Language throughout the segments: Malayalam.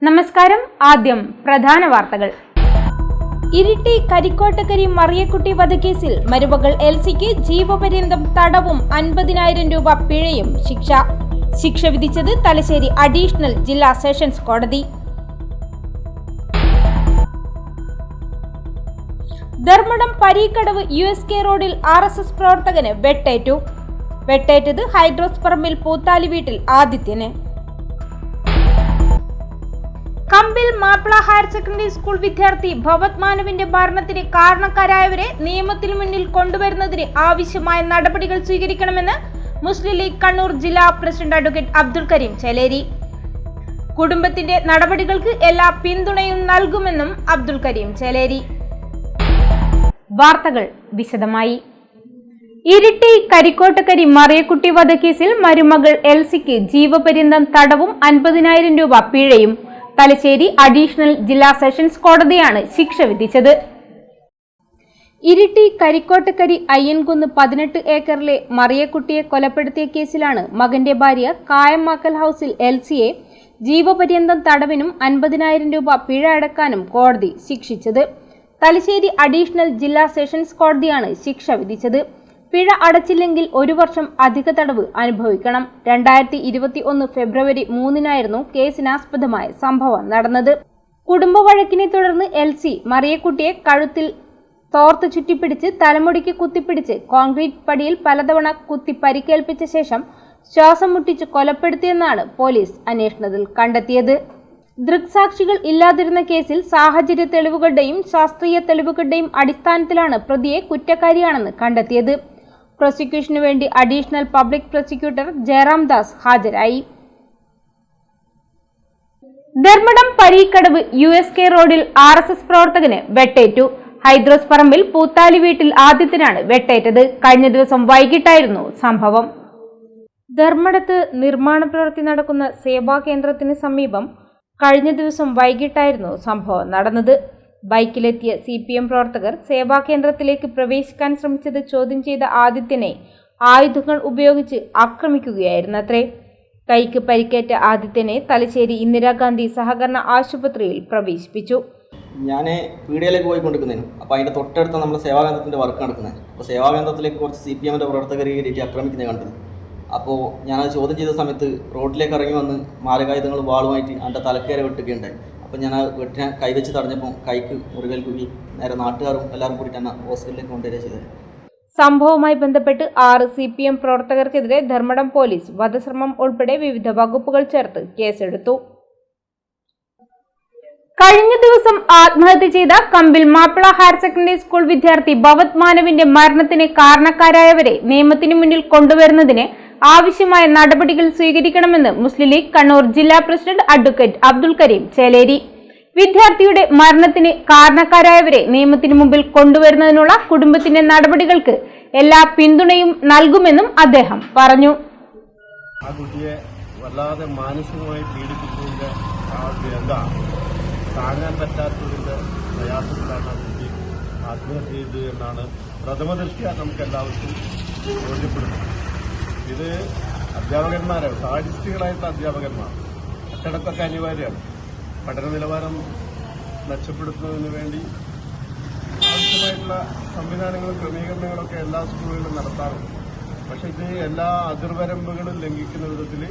നമസ്കാരം. ആദ്യം പ്രധാന വാർത്തകൾ. ഇരിട്ടി കരിക്കോട്ടക്കരി മറിയക്കുട്ടി വധക്കേസിൽ മരുമകൾ എൽസിക്ക് ജീവപര്യന്തം തടവും 50,000 രൂപ പിഴയും ശിക്ഷ വിധിച്ചത് തലശ്ശേരി അഡീഷണൽ ജില്ലാ സെഷൻസ് കോടതി. ധർമ്മടം പരീക്കടവ് USK റോഡിൽ RSS പ്രവർത്തകന് വെട്ടേറ്റത് ഹൈഡ്രോസ് പറമ്പിൽ പൂത്താലി വീട്ടിൽ ആദിത്യന്. കമ്പിൽ മാപ്പിള ഹയർ സെക്കൻഡറി സ്കൂൾ വിദ്യാർത്ഥി ഭവത് മാനവിന്റെ മരണത്തിന് കാരണക്കാരായവരെ നിയമത്തിന് മുന്നിൽ കൊണ്ടുവരുന്നതിന് ആവശ്യമായ നടപടികൾ സ്വീകരിക്കണമെന്ന് മുസ്ലിം ലീഗ് കണ്ണൂർ ജില്ലാ പ്രസിഡന്റ് അഡ്വക്കേറ്റ് അബ്ദുൽ കരീം ചേലേരി. കുടുംബത്തിന്റെ നടപടികൾക്ക് എല്ലാ പിന്തുണയും നൽകുമെന്നും അബ്ദുൽ കരീം ചേലേരി. വാർത്തകൾ വിശദമായി. ഇരിട്ടി കരിക്കോട്ടക്കരി മറിയക്കുട്ടി വധക്കേസിൽ മരുമകൾ എൽസിക്ക് ജീവപര്യന്തം തടവും 50,000 രൂപ പിഴയും തലശ്ശേരി അഡീഷണൽ ജില്ലാ സെഷൻസ് കോടതിയാണ് ശിക്ഷ വിധിച്ചത്. ഇരിട്ടി കരിക്കോട്ടക്കരി അയ്യൻകുന്ന് 18 ഏക്കറിലെ മറിയക്കുട്ടിയെ കൊലപ്പെടുത്തിയ കേസിലാണ് മകന്റെ ഭാര്യ കായമാക്കൽ ഹൌസിൽ എൽസിയെ ജീവപര്യന്തം തടവിനും 50,000 രൂപ പിഴ അടക്കാനും കോടതി ശിക്ഷിച്ചത്. തലശ്ശേരി അഡീഷണൽ ജില്ലാ സെഷൻസ് കോടതിയാണ് ശിക്ഷ വിധിച്ചത്. പിഴ അടച്ചില്ലെങ്കിൽ 1 വർഷം അധിക തടവ് അനുഭവിക്കണം. 2021 ഫെബ്രുവരി 3-നായിരുന്നു കേസിനാസ്പദമായ സംഭവം നടന്നത്. കുടുംബ വഴക്കിനെ തുടർന്ന് എൽസി മറിയക്കുട്ടിയെ കഴുത്തിൽ തോർത്ത് ചുറ്റിപ്പിടിച്ച് തലമുടിക്ക് കുത്തിപ്പിടിച്ച് കോൺക്രീറ്റ് പടിയിൽ പലതവണ കുത്തി പരിക്കേൽപ്പിച്ച ശേഷം ശ്വാസം മുട്ടിച്ച് കൊലപ്പെടുത്തിയെന്നാണ് പോലീസ് അന്വേഷണത്തിൽ കണ്ടെത്തിയത്. ദൃക്സാക്ഷികൾ ഇല്ലാതിരുന്ന കേസിൽ സാഹചര്യ തെളിവുകളുടെയും ശാസ്ത്രീയ തെളിവുകളുടെയും അടിസ്ഥാനത്തിലാണ് പ്രതിയെ കുറ്റക്കാരിയാണെന്ന് കണ്ടെത്തിയത്. പ്രോസിക്യൂഷനു വേണ്ടി additional public prosecutor Jayaram Das ഹാജരായി. ധർമ്മടം പരീക്കടവ് USK റോഡിൽ RSS പ്രവർത്തകന് വെട്ടേറ്റു. ഹൈദ്രോസ് പറമ്പിൽ പൂത്താലി വീട്ടിൽ ആദിത്യനാണ് വെട്ടേറ്റത്. കഴിഞ്ഞ ദിവസം വൈകിട്ടായിരുന്നു സംഭവം. ധർമ്മടത്ത് നിർമ്മാണ പ്രവൃത്തി നടക്കുന്ന സേവാ കേന്ദ്രത്തിന് സമീപം കഴിഞ്ഞ ദിവസം വൈകിട്ടായിരുന്നു സംഭവം നടന്നത്. ബൈക്കിലെത്തിയ CPM പ്രവർത്തകർ സേവാകേന്ദ്രത്തിലേക്ക് പ്രവേശിക്കാൻ ശ്രമിച്ചത് ചോദ്യം ചെയ്ത ആദിത്യനെ ആയുധങ്ങൾ ഉപയോഗിച്ച് ആക്രമിക്കുകയായിരുന്നത്രേ. കൈക്ക് പരിക്കേറ്റ ആദിത്യനെ തലശ്ശേരി ഇന്ദിരാഗാന്ധി സഹകരണ ആശുപത്രിയിൽ പ്രവേശിപ്പിച്ചു. ഞാൻ പീടികയിലേക്ക് പോയിക്കൊണ്ടിരിക്കുന്നതിനും അപ്പോൾ അതിൻ്റെ തൊട്ടടുത്ത നമ്മുടെ സേവാകേന്ദ്രത്തിൻ്റെ വർക്ക് നടക്കുന്നത്. അപ്പോൾ സേവാകേന്ദ്രത്തിലേക്ക് കുറച്ച് CPMൻ്റെ പ്രവർത്തകർ കയറിയിട്ട് ആക്രമിക്കുന്നത് കണ്ടത്. അപ്പോൾ ഞാനത് ചോദ്യം ചെയ്ത സമയത്ത് റോഡിലേക്ക് ഇറങ്ങി വന്ന് മാരകായുധങ്ങൾ വാളുമായിട്ട് എൻ്റെ തലക്കേരെ വെട്ടുകയുണ്ടായി. അപ്പോൾ ഞാൻ ആ വെട്ടിനെ കൈവച്ച് തടഞ്ഞപ്പോൾ കൈക്ക് മുറിവേൽക്കുകി നേരെ നാട്ടുകാരും എല്ലാവരും കൂടിയിട്ട് എന്നെ ഹോസ്പിറ്റലിലേക്ക് കൊണ്ടുവരിക ചെയ്തത്. സംഭവവുമായി ബന്ധപ്പെട്ട് 6 CPM പ്രവർത്തകർക്കെതിരെ ധർമ്മടം പോലീസ് വധശ്രമം ഉൾപ്പെടെ വിവിധ വകുപ്പുകൾ ചേർത്ത് കേസെടുത്തു. കഴിഞ്ഞ ദിവസം ആത്മഹത്യ ചെയ്ത കമ്പിൽ മാപ്പിള ഹയർ സെക്കൻഡറി സ്കൂൾ വിദ്യാർത്ഥി ഭവത് മാനവിന്റെ മരണത്തിന് കാരണക്കാരായവരെ നിയമത്തിന് മുന്നിൽ കൊണ്ടുവരുന്നതിന് ആവശ്യമായ നടപടികൾ സ്വീകരിക്കണമെന്ന് മുസ്ലിം ലീഗ് കണ്ണൂർ ജില്ലാ പ്രസിഡന്റ് അഡ്വക്കേറ്റ് അബ്ദുൽ കരീം ചേലേരി. വിദ്യാർത്ഥിയുടെ മരണത്തിന് കാരണക്കാരായവരെ നിയമത്തിന് മുമ്പിൽ കൊണ്ടുവരുന്നതിനുള്ള കുടുംബത്തിന്റെ നടപടികൾക്ക് എല്ലാ പിന്തുണയും നൽകുമെന്നും അദ്ദേഹം പറഞ്ഞു. ആ കുട്ടിയെ വല്ലാതെ മാനസികമായി പീഡിപ്പിച്ചതിന്റെ താങ്ങാൻ പറ്റാത്തതിന്റെ പ്രയാസത്തിലാണ് ആ കുട്ടി ആത്മഹത്യ ചെയ്തത് എന്നാണ് പ്രഥമ ദൃഷ്ട്യാ നമുക്ക് എല്ലാവർക്കും ബോധ്യപ്പെടുന്നത്. ഇത് അധ്യാപകന്മാരാണ്, സാഡിസ്റ്റുകളായിട്ടുള്ള അധ്യാപകന്മാർ. അച്ചടക്കമൊക്കെ അനിവാര്യമാണ്. പഠന നിലവാരം മെച്ചപ്പെടുത്തുന്നതിന് വേണ്ടി ആവശ്യമായിട്ടുള്ള സംവിധാനങ്ങളും ക്രമീകരണങ്ങളൊക്കെ എല്ലാ സ്കൂളുകളിലും നടത്താറുണ്ട്. പക്ഷെ ഇത് എല്ലാ അതിർവരമ്പുകളും ലംഘിക്കുന്ന വിധത്തിൽ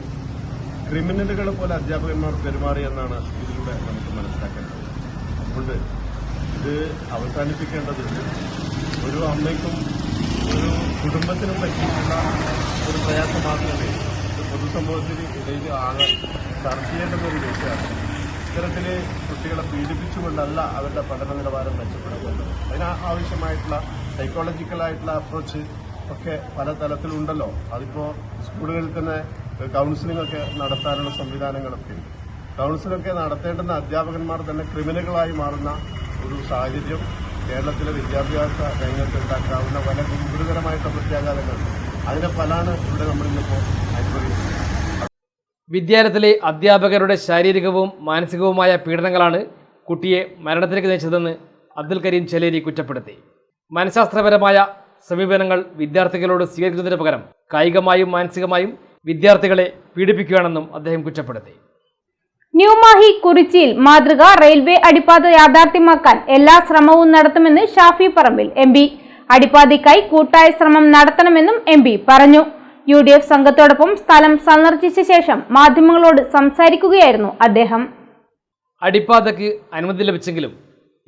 ക്രിമിനലുകളെ പോലെ അധ്യാപകന്മാർ പെരുമാറിയെന്നാണ് ഇതിലൂടെ നമുക്ക് മനസ്സിലാക്കേണ്ടത്. അതുകൊണ്ട് ഇത് അവസാനിപ്പിക്കേണ്ടതുണ്ട്. ഒരു അമ്മയ്ക്കും ഒരു കുടുംബത്തിനും പറ്റിയിട്ടുള്ള ഒരു പ്രയാസം മാത്രമേ പൊതുസമൂഹത്തിന് ഇടയിൽ ആകെ ചർച്ച ചെയ്യേണ്ടുന്ന ഒരു വിഷയമാണ്. ഇത്തരത്തിൽ കുട്ടികളെ പീഡിപ്പിച്ചുകൊണ്ടല്ല അവരുടെ പഠന നിലവാരം മെച്ചപ്പെടുന്നത്. അതിനാവശ്യമായിട്ടുള്ള സൈക്കോളജിക്കലായിട്ടുള്ള അപ്രോച്ച് ഒക്കെ പല തലത്തിലുണ്ടല്ലോ. അതിപ്പോൾ സ്കൂളുകളിൽ തന്നെ കൗൺസിലിംഗ് ഒക്കെ നടത്താനുള്ള സംവിധാനങ്ങളൊക്കെ ഉണ്ട്. കൗൺസിലൊക്കെ നടത്തേണ്ടുന്ന അധ്യാപകന്മാർ തന്നെ ക്രിമിനലുകളായി മാറുന്ന ഒരു സാഹചര്യം കേരളത്തിലെ വിദ്യാഭ്യാസ രംഗത്ത് ഉണ്ടാക്കാവുന്ന പല ഗുരുതരമായിട്ടുള്ള പ്രത്യാഘാതങ്ങൾ, അതിന്റെ ഫലമാണ് ഇവിടെ നമ്മളിന്നിപ്പോൾ അനുഭവിക്കുന്നത്. വിദ്യാലയത്തിലെ അധ്യാപകരുടെ ശാരീരികവും മാനസികവുമായ പീഡനങ്ങളാണ് കുട്ടിയെ മരണത്തിലേക്ക് നയിച്ചതെന്ന് അബ്ദുൽ കരീം ചേലേരി കുറ്റപ്പെടുത്തി. മനഃശാസ്ത്രപരമായ സമീപനങ്ങൾ വിദ്യാർത്ഥികളോട് സ്വീകരിക്കുന്നതിന് പകരം കായികമായും മാനസികമായും വിദ്യാർത്ഥികളെ പീഡിപ്പിക്കുകയാണെന്നും അദ്ദേഹം കുറ്റപ്പെടുത്തി. ന്യൂമാഹി കുറിച്ചിയിൽ മാതൃക റെയിൽവേ അടിപ്പാത യാഥാർത്ഥ്യമാക്കാൻ എല്ലാ ശ്രമവും നടത്തുമെന്ന് ഷാഫി പറമ്പിൽ MP. അടിപ്പാതയ്ക്കായി കൂട്ടായ ശ്രമം നടത്തണമെന്നും MP പറഞ്ഞു. UDF സംഘത്തോടൊപ്പം സ്ഥലം സന്ദർശിച്ച ശേഷം മാധ്യമങ്ങളോട് സംസാരിക്കുകയായിരുന്നു അദ്ദേഹം. അടിപ്പാതയ്ക്ക് അനുമതി ലഭിച്ചെങ്കിലും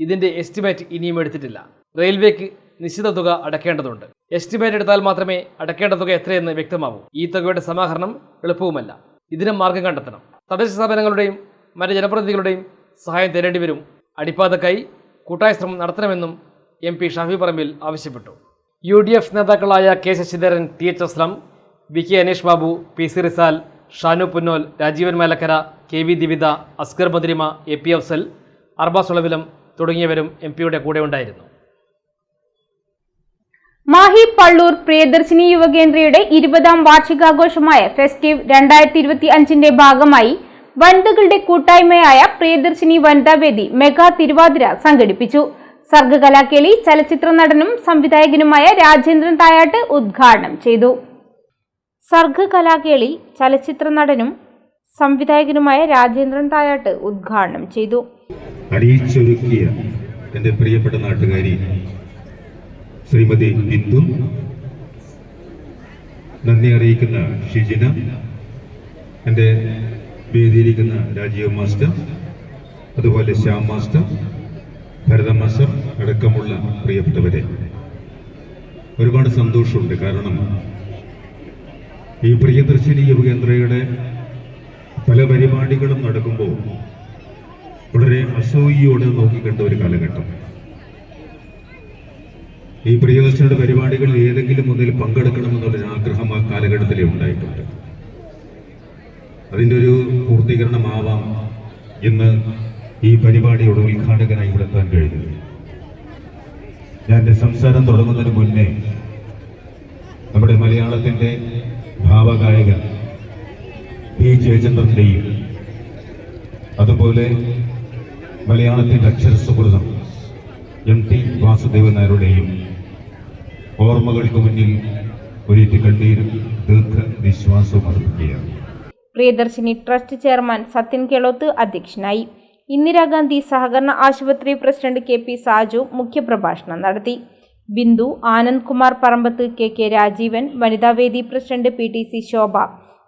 ഇതിന്റെ എസ്റ്റിമേറ്റ് ഇനിയും എടുത്തിട്ടില്ല. റെയിൽവേക്ക് നിശ്ചിത തുക അടയ്ക്കേണ്ടതുണ്ട്. എസ്റ്റിമേറ്റ് എടുത്താൽ മാത്രമേ അടയ്ക്കേണ്ട തുക എത്രയെന്ന് വ്യക്തമാവൂ. ഈ തുകയുടെ സമാഹരണം എളുപ്പവുമല്ല. ഇതിന് മാർഗം കണ്ടെത്തണം. തദ്ദേശ സ്ഥാപനങ്ങളുടെയും മറ്റ് ജനപ്രതിനിധികളുടെയും സഹായം തേടേണ്ടി വരും. അടിപ്പാതയ്ക്കായി കൂട്ടായ ശ്രമം നടത്തണമെന്നും MP ഷാഫി പറമ്പിൽ ആവശ്യപ്പെട്ടു. UDF നേതാക്കളായ K. Sasidharan, TH Aslam, VK Aneesh Babu, PC Rizal, Shanu Punnol, Rajeevan മേലക്കര, KV Divitha, Askar മദ്രിമ, AP Afsal, Arbaaz ഉളവിലം തുടങ്ങിയവരും MPയുടെ കൂടെ ഉണ്ടായിരുന്നു. മാഹി പള്ളൂർ പ്രിയദർശിനി യുവകേന്ദ്രയുടെ 20ാം വാർഷികാഘോഷമായ ഫെസ്റ്റീവ് 2025ന്റെ ഭാഗമായി വനിതകളുടെ കൂട്ടായ്മയായ പ്രിയദർശിനി വനിതാവേദി മെഗാ തിരുവാതിര സംഘടിപ്പിച്ചു. സർഗകലാകേളി ചലച്ചിത്ര നടനും സംവിധായകനുമായ രാജേന്ദ്രൻ തായാട്ട് ഉദ്ഘാടനം ചെയ്തു. സർഗകലാകേളി ചലച്ചിത്ര നടനും സംവിധായകനുമായ രാജേന്ദ്രൻ തായാട്ട് ഉദ്ഘാടനം ചെയ്തു. അണിയിച്ചൊരുക്കിയ എൻ്റെ പ്രിയപ്പെട്ട നാട്ടുകാരി ശ്രീമതി ബിന്ദു, നന്ദി അറിയിക്കുന്ന ഷിജിന, എൻ്റെ വേദിയിരിക്കുന്ന രാജീവ് മാസ്റ്റർ, അതുപോലെ ശ്യാം മാസ്റ്റർ, ഭരത മാസ്റ്റർ അടക്കമുള്ള പ്രിയപ്പെട്ടവരെ, ഒരുപാട് സന്തോഷമുണ്ട്. കാരണം ഈ പ്രിയദർശിനി യുവകേന്ദ്രയുടെ പല പരിപാടികളും നടക്കുമ്പോൾ വളരെ അസൂയയോടെ നോക്കിക്കണ്ട ഒരു കാലഘട്ടം. ഈ പ്രിയദർശിനിയുടെ പരിപാടികളിൽ ഏതെങ്കിലും ഒന്നിൽ പങ്കെടുക്കണമെന്നുള്ളൊരു ആഗ്രഹം ആ കാലഘട്ടത്തിലേ ഉണ്ടായിട്ടുണ്ട്. അതിൻ്റെ ഒരു പൂർത്തീകരണമാവാം ഇന്ന് ഈ പരിപാടിയുടെ ഉദ്ഘാടകനായി ഇവിടെ എത്താൻ കഴിഞ്ഞു. ഞാൻ എൻ്റെ സംസാരം തുടങ്ങുന്നതിന് മുന്നേ നമ്മുടെ മലയാളത്തിൻ്റെ ഭാവഗായകൻ P. ജയചന്ദ്രൻ്റെയും അതുപോലെ മലയാളത്തിൻ്റെ അക്ഷരസുഹൃതം MT വാസുദേവൻ നായരുടെയും ഓർമ്മകൾക്ക് മുന്നിൽ ഒരിറ്റ് കണ്ണീരും ദീർഘനിശ്വാസവും അർപ്പിക്കുകയാണ്. പ്രിയദർശിനി ട്രസ്റ്റ് ചെയർമാൻ സത്യൻ കേളോത്ത് അധ്യക്ഷനായി. ഇന്ദിരാഗാന്ധി സഹകരണ ആശുപത്രി പ്രസിഡന്റ് KP സാജു മുഖ്യപ്രഭാഷണം നടത്തി. ബിന്ദു, ആനന്ദ് കുമാർ പറമ്പത്ത്, KK രാജീവൻ, വനിതാവേദി പ്രസിഡന്റ് PTC ശോഭ,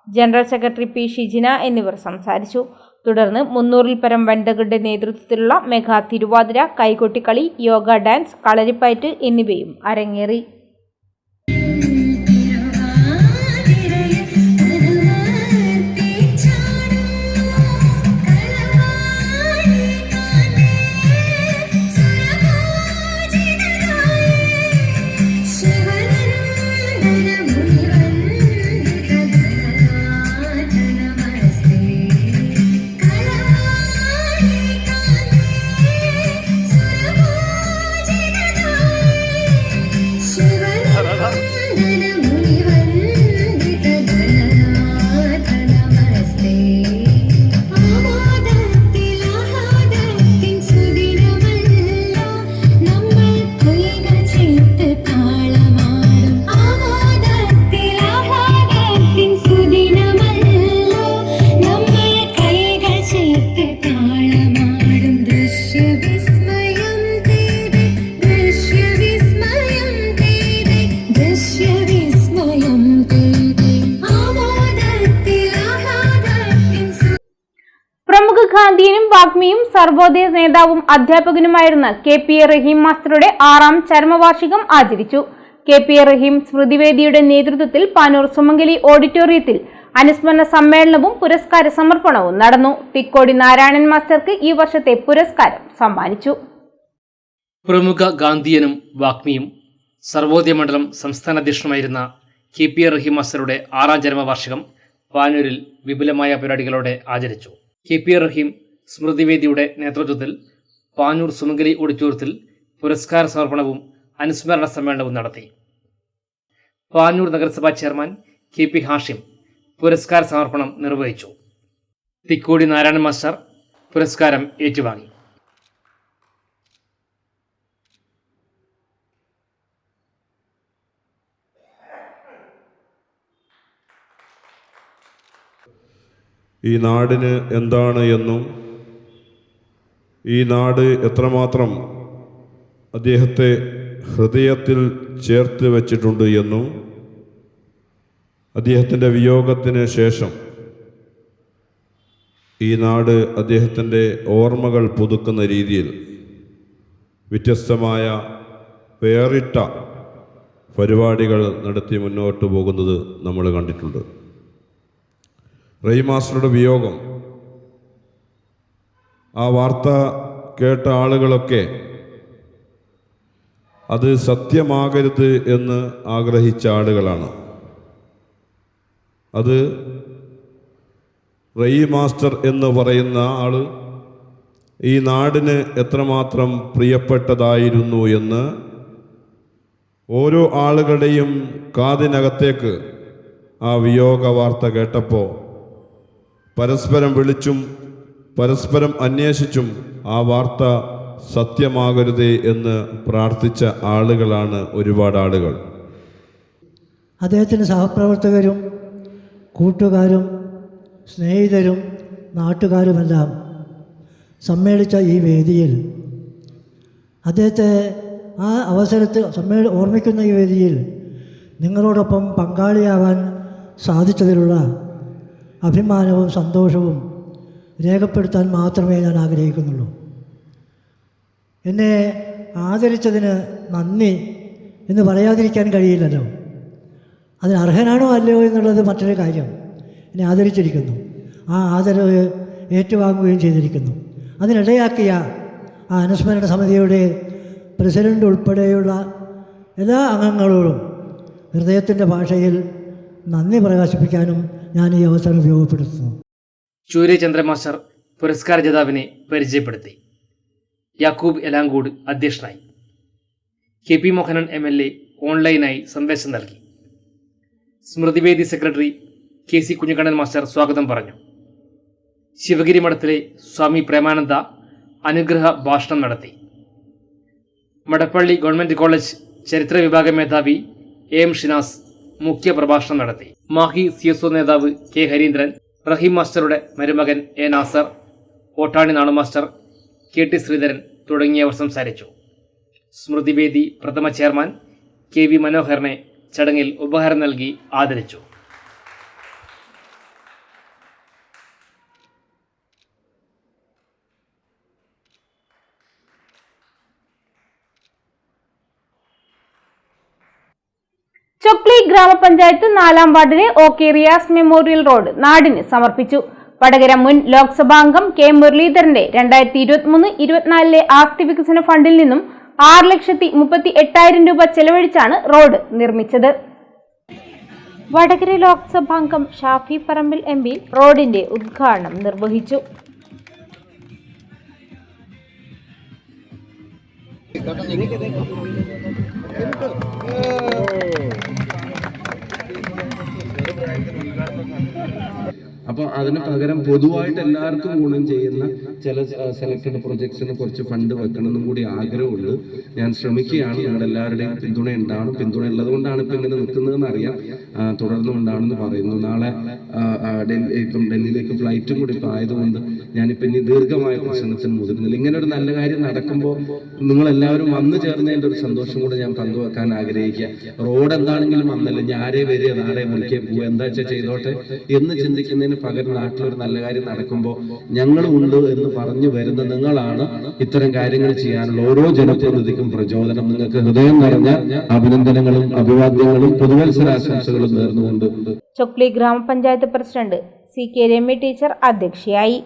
ജനറൽ സെക്രട്ടറി P. ഷിജിന എന്നിവർ സംസാരിച്ചു. തുടർന്ന് 300-ൽ പരം വനിതകളുടെ നേതൃത്വത്തിലുള്ള മെഗാ തിരുവാതിര, കൈകൊട്ടിക്കളി, യോഗ ഡാൻസ്, കളരിപ്പയറ്റ് എന്നിവയും അരങ്ങേറി. ഗാന്ധിയനും വാഗ്മിയും സർവോദയ നേതാവും അധ്യാപകനുമായിരുന്ന KP റഹീം മാസ്റ്ററുടെ 6ാം ചരമവാർഷികം ആചരിച്ചു. KP റഹീം സ്മൃതിവേദിയുടെ നേതൃത്വത്തിൽ പാനൂർ സുമംഗലി ഓഡിറ്റോറിയത്തിൽ അനുസ്മരണ സമ്മേളനവും പുരസ്കാര സമർപ്പണവും നടന്നു. തിക്കോടി നാരായണൻ മാസ്റ്റർക്ക് ഈ വർഷത്തെ പുരസ്കാരം സമ്മാനിച്ചു. പ്രമുഖ ഗാന്ധിയനും വാഗ്മിയും സർവോദയ മണ്ഡലം സംസ്ഥാന അധ്യക്ഷനുമായിരുന്ന KP റഹീം മാസ്റ്ററുടെ 6ാം ചരമവാർഷികം പാനൂരിൽ വിപുലമായ പരിപാടികളോടെ ആചരിച്ചു. KP റഹീം സ്മൃതിവേദിയുടെ നേതൃത്വത്തിൽ പാനൂർ സുമംഗലി ഓഡിറ്റോറിയത്തിൽ പുരസ്കാര സമർപ്പണവും അനുസ്മരണ സമ്മേളനവും നടത്തി. പാനൂർ നഗരസഭാ ചെയർമാൻ KP ഹാഷിം പുരസ്കാര സമർപ്പണം നിർവഹിച്ചു. തിക്കോടി നാരായണൻ മാസ്റ്റർ പുരസ്കാരം ഏറ്റുവാങ്ങി. ഈ നാടിന് എന്താണ് എന്നും ഈ നാട് എത്രമാത്രം അദ്ദേഹത്തെ ഹൃദയത്തിൽ ചേർത്ത് വച്ചിട്ടുണ്ട് എന്നും അദ്ദേഹത്തിൻ്റെ വിയോഗത്തിന് ശേഷം ഈ നാട് അദ്ദേഹത്തിൻ്റെ ഓർമ്മകൾ പുതുക്കുന്ന രീതിയിൽ വ്യത്യസ്തമായ വേറിട്ട പരിപാടികൾ നടത്തി മുന്നോട്ട് പോകുന്നത് നമ്മൾ കണ്ടിട്ടുണ്ട്. റഹീം മാസ്റ്ററുടെ വിയോഗം ആ വാർത്ത കേട്ട ആളുകളൊക്കെ അത് സത്യമാകരുത് എന്ന് ആഗ്രഹിച്ച ആളുകളാണ്. അത് റഹീം മാസ്റ്റർ എന്ന് പറയുന്ന ആൾ ഈ നാടിന് എത്രമാത്രം പ്രിയപ്പെട്ടതായിരുന്നു എന്ന് ഓരോ ആളുകളുടെയും കാതിനകത്തേക്ക് ആ വിയോഗ വാർത്ത കേട്ടപ്പോൾ പരസ്പരം വിളിച്ചും പരസ്പരം അന്വേഷിച്ചും ആ വാർത്ത സത്യമാകരുതേ എന്ന് പ്രാർത്ഥിച്ച ആളുകളാണ് ഒരുപാട് ആളുകൾ. അദ്ദേഹത്തിൻ്റെ സഹപ്രവർത്തകരും കൂട്ടുകാരും സ്നേഹിതരും നാട്ടുകാരുമെല്ലാം സമ്മേളിച്ച ഈ വേദിയിൽ അദ്ദേഹത്തെ ആ അവസരത്തിൽ ഓർമ്മിക്കുന്ന ഈ വേദിയിൽ നിങ്ങളോടൊപ്പം പങ്കാളിയാവാൻ സാധിച്ചതിലുള്ള അഭിമാനവും സന്തോഷവും രേഖപ്പെടുത്താൻ മാത്രമേ ഞാൻ ആഗ്രഹിക്കുന്നുള്ളൂ. എന്നെ ആദരിച്ചതിന് നന്ദി എന്ന് പറയാതിരിക്കാൻ കഴിയില്ലല്ലോ. അതിന് അർഹനാണോ അല്ലയോ എന്നുള്ളത് മറ്റൊരു കാര്യം. എന്നെ ആദരിച്ചിരിക്കുന്നു, ആ ആദരവ് ഏറ്റുവാങ്ങുകയും ചെയ്തിരിക്കുന്നു. അതിനിടയാക്കിയ ആ അനുസ്മരണ സമിതിയുടെ പ്രസിഡൻ്റ് ഉൾപ്പെടെയുള്ള എല്ലാ അംഗങ്ങളോടും ഹൃദയത്തിൻ്റെ ഭാഷയിൽ നന്ദി പ്രകാശിപ്പിക്കാനും ഞാൻ ഈ അവസരം ഉപയോഗപ്പെടുത്തുന്നു. സൂര്യചന്ദ്ര മാസ്റ്റർ പുരസ്കാര ജേതാവിനെ പരിചയപ്പെടുത്തി. യാക്കൂബ് എലാങ്കോട് അധ്യക്ഷനായി. KP മോഹനൻ MLA ഓൺലൈനായി സന്ദേശം നൽകി. സ്മൃതിവേദി സെക്രട്ടറി KC കുഞ്ഞിക്കണ്ണൻ മാസ്റ്റർ സ്വാഗതം പറഞ്ഞു. ശിവഗിരി മഠത്തിലെ സ്വാമി പ്രേമാനന്ദ അനുഗ്രഹ ഭാഷണം നടത്തി. മടപ്പള്ളി ഗവൺമെൻറ് കോളേജ് ചരിത്ര വിഭാഗം മേധാവി AM ഷിനാസ് മുഖ്യ പ്രഭാഷണം നടത്തി. മാഹി CSO നേതാവ് K ഹരീന്ദ്രൻ, റഹീം മാസ്റ്ററുടെ മരുമകൻ A Nasar, Ottani Nanu master, KT Sreedharan തുടങ്ങിയവർ സംസാരിച്ചു. സ്മൃതിവേദി പ്രഥമ ചെയർമാൻ KV മനോഹരനെ ചടങ്ങിൽ ഉപഹാരം നൽകി ആദരിച്ചു. ചൊക്ലി ഗ്രാമപഞ്ചായത്ത് 4-ാം വാർഡിലെ OK റിയാസ് മെമ്മോറിയൽ റോഡ് നാടിന് സമർപ്പിച്ചു. വടകര മുൻ ലോക്സഭാംഗം K മുരളീധരന്റെ 2023-24 ആസ്തി വികസന ഫണ്ടിൽ നിന്നും 6,38,000 രൂപ ചെലവഴിച്ചാണ് റോഡ് നിർമ്മിച്ചത്. വടകര ലോക്സഭാംഗം ഷാഫി പറമ്പിൽ MP റോഡിന്റെ ഉദ്ഘാടനം നിർവഹിച്ചു. അപ്പോൾ അതിന് പകരം പൊതുവായിട്ട് എല്ലാവർക്കും ഗുണം ചെയ്യുന്ന ചില സെലക്ടഡ് പ്രൊജക്ട്സിന് കുറച്ച് ഫണ്ട് വെക്കണമെന്നും കൂടി ആഗ്രഹമുണ്ട്. ഞാൻ ശ്രമിക്കുകയാണ്. ഞങ്ങളുടെ എല്ലാവരുടെയും പിന്തുണ ഉണ്ടാവണം. പിന്തുണ ഉള്ളത് കൊണ്ടാണ് ഇപ്പം ഇങ്ങനെ നിൽക്കുന്നതെന്ന് അറിയാം. തുടർന്നും ഉണ്ടാവണമെന്ന് പറയുന്നു. നാളെ ഇപ്പം ഡൽഹിയിലേക്ക് ഫ്ലൈറ്റും കൂടി ഇപ്പം ആയതുകൊണ്ട് ഞാനിപ്പോൾ ഇനി ദീർഘമായ പ്രശ്നത്തിന് മുതിരുന്നില്ല. ഇങ്ങനെ ഒരു നല്ല കാര്യം നടക്കുമ്പോൾ നിങ്ങളെല്ലാവരും വന്നു ചേർന്നതിൻ്റെ ഒരു സന്തോഷം കൂടെ ഞാൻ പങ്കുവെക്കാൻ ആഗ്രഹിക്കുക. റോഡ് എന്താണെങ്കിലും വന്നല്ല, ഞാൻ ആരെ വരിക നാളെ വിളിക്കാൻ പോവുക എന്താ വെച്ചാൽ ചെയ്തോട്ടെ എന്ന് ചിന്തിക്കുന്നതിന് പകരം നാട്ടിലൊരു നല്ല കാര്യം നടക്കുമ്പോൾ ഞങ്ങളും ഉണ്ട് എന്ന് പറഞ്ഞു വരുന്ന നിങ്ങളാണ് ഇത്തരം കാര്യങ്ങൾ ചെയ്യാനുള്ള ഓരോ ജനപ്രതിനിധിക്കും പ്രചോദനം. നിങ്ങൾക്ക് ഹൃദയം നിറഞ്ഞ അഭിനന്ദനങ്ങളും അഭിവാദ്യങ്ങളും പുതുവത്സരാശംസകളും നേർന്നുകൊണ്ട് ചൊക്ലി ഗ്രാമപഞ്ചായത്ത് പ്രസിഡന്റ് CK രമ്യ ടീച്ചർ അധ്യക്ഷയായി.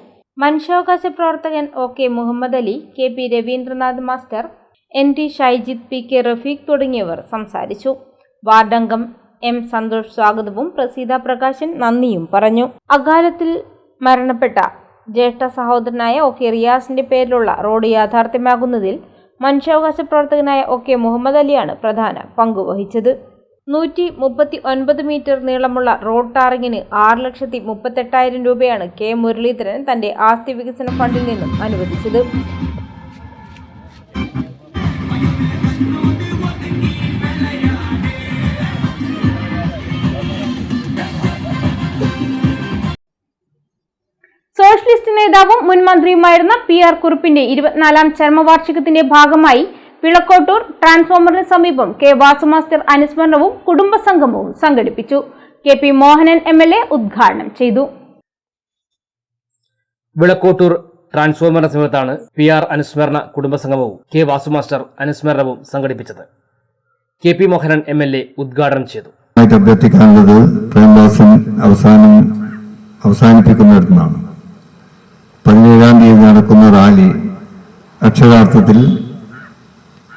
മനുഷ്യാവകാശ പ്രവർത്തകൻ OK Muhammad Ali, KP Raveendranath master, NT Shaijith, PK Rafeeq തുടങ്ങിയവർ സംസാരിച്ചു. വാർഡംഗം M സന്തോഷ് സ്വാഗതവും പ്രസീത പ്രകാശൻ നന്ദിയും പറഞ്ഞു. അകാലത്തിൽ മരണപ്പെട്ട ജ്യേഷ്ഠ സഹോദരനായ OK റിയാസിന്റെ പേരിലുള്ള റോഡ് യാഥാർത്ഥ്യമാകുന്നതിൽ മനുഷ്യാവകാശ പ്രവർത്തകനായ OK മുഹമ്മദ് അലിയാണ് പ്രധാന പങ്കുവഹിച്ചത്. 139 മീറ്റർ നീളമുള്ള റോഡ് ടാറിങ്ങിന് 6,38,000 രൂപയാണ് K മുരളീധരൻ തന്റെ ആസ്തി വികസന ഫണ്ടിൽ നിന്നും അനുവദിച്ചത്. സോഷ്യലിസ്റ്റ് നേതാവും മുൻ മന്ത്രിയുമായിരുന്ന PR കുറുപ്പിന്റെ 24ാം ചരമവാർഷികത്തിന്റെ ഭാഗമായി വിളക്കോട്ടൂർ ട്രാൻസ്ഫോമറിന് സമീപം K. വാസു മാസ്റ്റർ അനുസ്മരണവും കുടുംബസംഗമവും സംഘടിപ്പിച്ചു. KP മോഹനൻ MLA ഉദ്ഘാടനം ചെയ്തു. വിളക്കോട്ടൂർ ട്രാൻസ്ഫോമറിന് സമീപത്താണ് PR അനുസ്മരണ കുടുംബസംഗമവും K. വാസു മാസ്റ്റർ അനുസ്മരണവും സംഘടിപ്പിച്ചത്. KP മോഹനൻ MLA ഉദ്ഘാടനം ചെയ്തു. അഭ്യർത്ഥിക്കാനുള്ളത് പ്രേംദാസൻ അവസാനിപ്പിക്കുന്നിടത്തുനിന്നാണ്. 17-ാം തീയതി നടക്കുന്ന റാലി അക്ഷരാർത്ഥത്തിൽ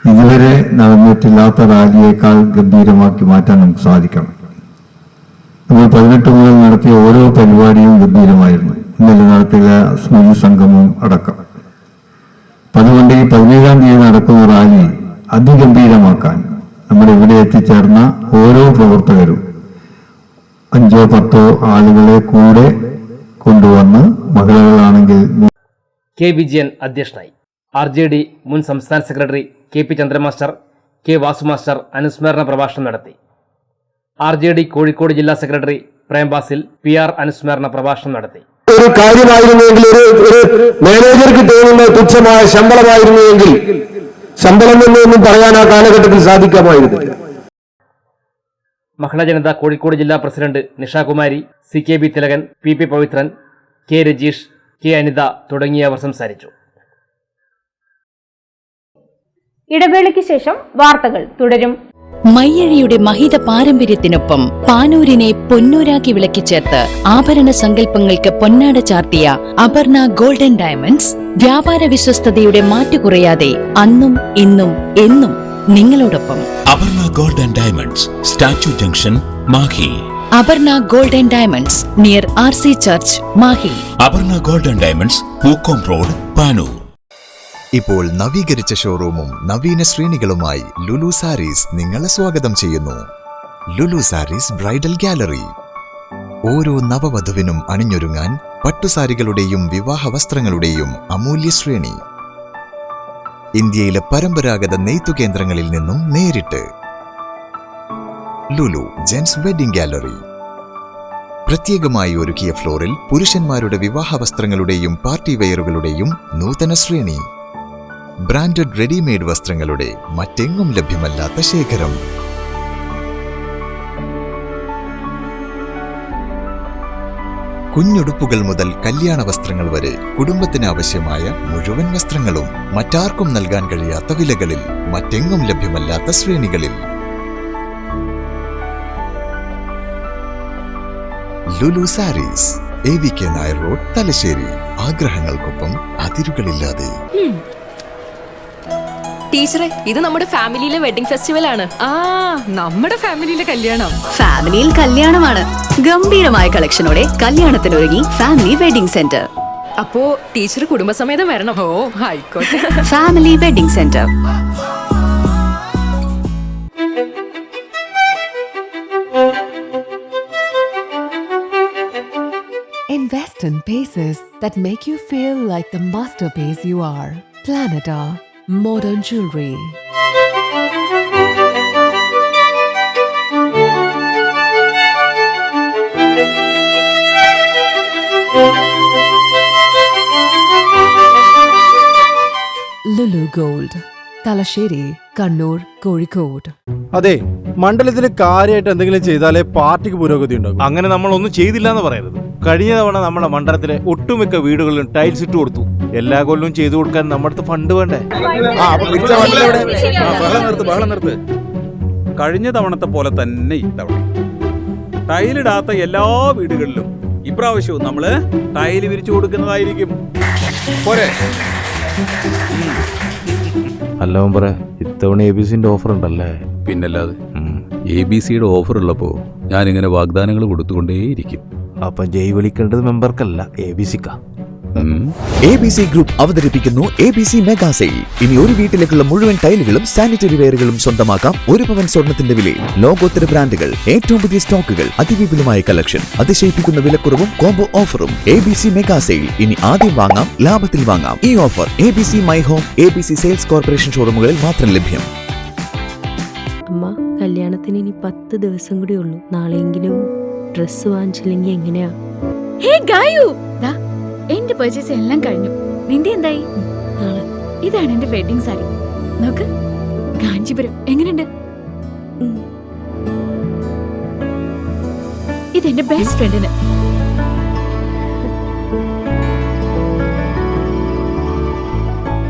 ഇതുവരെ നടന്നിട്ടില്ലാത്ത റാലിയേക്കാൾ ഗംഭീരമാക്കി മാറ്റാൻ നമുക്ക് സാധിക്കണം. നമ്മൾ 18 മുതൽ നടത്തിയ ഓരോ പരിപാടിയും ഗംഭീരമായിരുന്നു. ഇന്നലെ നടത്തിയ സ്മൃതി സംഗമവും അടക്കം. അതുകൊണ്ട് ഈ 17-ാം തീയതി നടക്കുന്ന റാലി അതിഗംഭീരമാക്കാൻ നമ്മുടെ ഇവിടെ എത്തിച്ചേർന്ന ഓരോ പ്രവർത്തകരും 5-10 ആളുകളെ കൂടെ കൊണ്ടുവന്ന് മഹിളകളാണെങ്കിൽ K. വിജയൻ അധ്യക്ഷനായി. RJD മുൻ സംസ്ഥാന secretary KP Chandra master K. Vasu master അനുസ്മരണ പ്രഭാഷണം നടത്തി. RJD കോഴിക്കോട് ജില്ലാ സെക്രട്ടറി പ്രേംബാസിൽ PR അനുസ്മരണ പ്രഭാഷണം നടത്തി. ഒരു കാര്യമായിരുന്നെങ്കിൽ ഒരു മാനേജർക്ക് തോന്നുന്ന തുച്ഛമായ ശമ്പളമായിരുന്നുവെങ്കിൽ ശമ്പളം എന്നൊന്നും പറയാൻ ആ കാലഘട്ടത്തിൽ സാധിക്കാമായിരുന്നു. മഹിളാ ജനത കോഴിക്കോട് ജില്ലാ president Nishakumari, CKB Thilakan, PP Pavithran, K. Rajeesh, K. Anitha തുടങ്ങിയവർ സംസാരിച്ചു. ഇടവേളയ്ക്ക് ശേഷം വാർത്തകൾ തുടരും. മയ്യഴിയുടെ മഹിത പാരമ്പര്യത്തിനൊപ്പം പാനൂരിനെ പൊന്നൂരാക്കി വിളക്കിച്ചേർത്ത് ആഭരണ സങ്കല്പങ്ങൾക്ക് പൊന്നാട ചാർത്തിയ അപർണ ഗോൾഡൻ ഡയമണ്ട്സ് വ്യാപാര വിശ്വസ്തതയുടെ മാറ്റുകുറയാതെ അന്നും ഇന്നും എന്നും നിങ്ങളോടൊപ്പം. Aparna golden diamonds, statue junction, Mahe. Aparna golden diamonds near RC church, Mahe. Aparna golden diamonds, Pookkom road, Panoor. ഇപ്പോൾ നവീകരിച്ച ഷോറൂമും നവീന ശ്രേണികളുമായി ലുലു സാരീസ് നിങ്ങളെ സ്വാഗതം ചെയ്യുന്നു. Lulu sarees bridal gallery. ഓരോ നവവധുവിനും അണിഞ്ഞൊരുങ്ങാൻ പട്ടുസാരികളുടെയും വിവാഹ വസ്ത്രങ്ങളുടെയും അമൂല്യ ശ്രേണി. ഇന്ത്യയിലെ പരമ്പരാഗത നെയ്ത്തു കേന്ദ്രങ്ങളിൽ നിന്നും നേരിട്ട്. Lulu gents wedding gallery. പ്രത്യേകമായി ഒരുക്കിയ ഫ്ലോറിൽ പുരുഷന്മാരുടെ വിവാഹ വസ്ത്രങ്ങളുടെയും പാർട്ടി വെയറുകളുടെയും നൂതന ശ്രേണി. ബ്രാൻഡഡ് റെഡിമെയ്ഡ് വസ്ത്രങ്ങളുടെ മറ്റെങ്ങും ലഭ്യമല്ലാത്ത ശേഖരം. കുഞ്ഞുടുപ്പുകൾ മുതൽ കല്യാണ വസ്ത്രങ്ങൾ വരെ കുടുംബത്തിന് ആവശ്യമായ മുഴുവൻ വസ്ത്രങ്ങളും മറ്റാർക്കും നൽകാൻ കഴിയാത്ത വിലകളിൽ, മറ്റെങ്ങും ലഭ്യമല്ലാത്ത ശ്രേണികളിൽ. Lulu sarees, AVK Nair road, Thalassery. ആഗ്രഹങ്ങൾക്കൊപ്പം അതിരുകളില്ലാതെ. ടീച്ചറെ, ഇത് നമ്മുടെ ഫാമിലിയിലെ വെഡിങ് ഫെസ്റ്റിവൽ ആണ്. നമ്മുടെ ഫാമിലിയിലെ കല്യാണം. ഫാമിലിയിൽ കല്യാണമാണ്. ഗംഭീരമായ കളക്ഷനോടെ കല്യാണത്തിനൊരുങ്ങി ഫാമിലി വെഡിംഗ് സെന്റർ. അപ്പോ ടീച്ചർ കുടുംബസമേതം വരണം. ഓ ആയിക്കോട്ടെ. Family wedding centre. Invest in pieces that make you feel like the masterpiece you are. Planeta Modern Jewelry. Lulu Gold, Thalassery, Kannur, Kozhikode. അതെ, മണ്ഡലത്തിൽ കാര്യമായിട്ട് എന്തെങ്കിലും ചെയ്താലേ പാർട്ടിക്ക് പുരോഗതി ഉണ്ടാകും. അങ്ങനെ നമ്മളൊന്നും ചെയ്തില്ല എന്ന് പറയരുത്. കഴിഞ്ഞ തവണ നമ്മുടെ മണ്ഡലത്തിലെ ഒട്ടുമിക്ക വീടുകളിലും ടൈൽസ് ഇട്ട് കൊടുത്തു. എല്ലാ കൊല്ലവും ചെയ്തു കൊടുക്കാൻ നമ്മുടെ ഫണ്ട് വേണ്ടേ? ബഹളം നിർത്ത്. കഴിഞ്ഞ തവണത്തെ പോലെ തന്നെ ഇത്തവണ ടൈലിടാത്ത എല്ലാ വീടുകളിലും ഇപ്രാവശ്യവും നമ്മള് ടൈല് വിരിച്ചു കൊടുക്കുന്നതായിരിക്കും. പോരെ? അല്ല പറ, ഇത്തവണ ABCന്റെ ഓഫർ ഉണ്ടല്ലേ? പിന്നല്ലാതെ. ABCയുടെ ഓഫർ ഉള്ളപ്പോ ഞാനിങ്ങനെ വാഗ്ദാനങ്ങൾ കൊടുത്തുകൊണ്ടേയിരിക്കും. അപ്പൊ ജയ് വിളിക്കേണ്ടത് മെമ്പർക്കല്ല, ABCക്കാ. ABC ഗ്രൂപ്പ് അവതരിപ്പിക്കുന്നു ABC മെഗാ സെയിൽ. ഇനി ഒരു വീട്ടിലേക്കുള്ള മുഴുവൻ ടൈലുകളും സാനിറ്ററി വെയറുകളും സ്വന്തമാക്കാം 1 പവൻ സ്വർണത്തിന്റെ വിലയിൽ. ലോകോത്തര ബ്രാൻഡുകൾ, ഏറ്റവും പുതിയ സ്റ്റോക്കുകൾ, അതിവിപുലമായ കളക്ഷൻ, അതിശയിപ്പിക്കുന്ന വിലക്കുറവും കോംബോ ഓഫറും. ABC mega sale. ഇനി ആദ്യം വാങ്ങാം, ലാഭത്തിൽ വാങ്ങാം. ഈ offer ABC my home, ABC sales corporation ഷോറൂമുകളിൽ മാത്രം ലഭ്യം. അമ്മ, കല്യാണത്തിന് ഇനി 10 ദിവസം കൂടി ഉള്ളൂ. നാളെയെങ്കിലും ഡ്രസ് വാങ്ങിച്ചില്ലെങ്കിൽ എങ്ങനെയാ? എന്റെ പർച്ചേസ് എല്ലാം കഴിഞ്ഞു. നിന്റെ എന്തായി? ഇതാണ് എന്റെ വെഡിങ് സാരി. നോക്ക്, കാഞ്ചീപുരം എങ്ങനെയുണ്ട്? ഇതെന്റെ ബെസ്റ്റ് ഫ്രണ്ടിന്.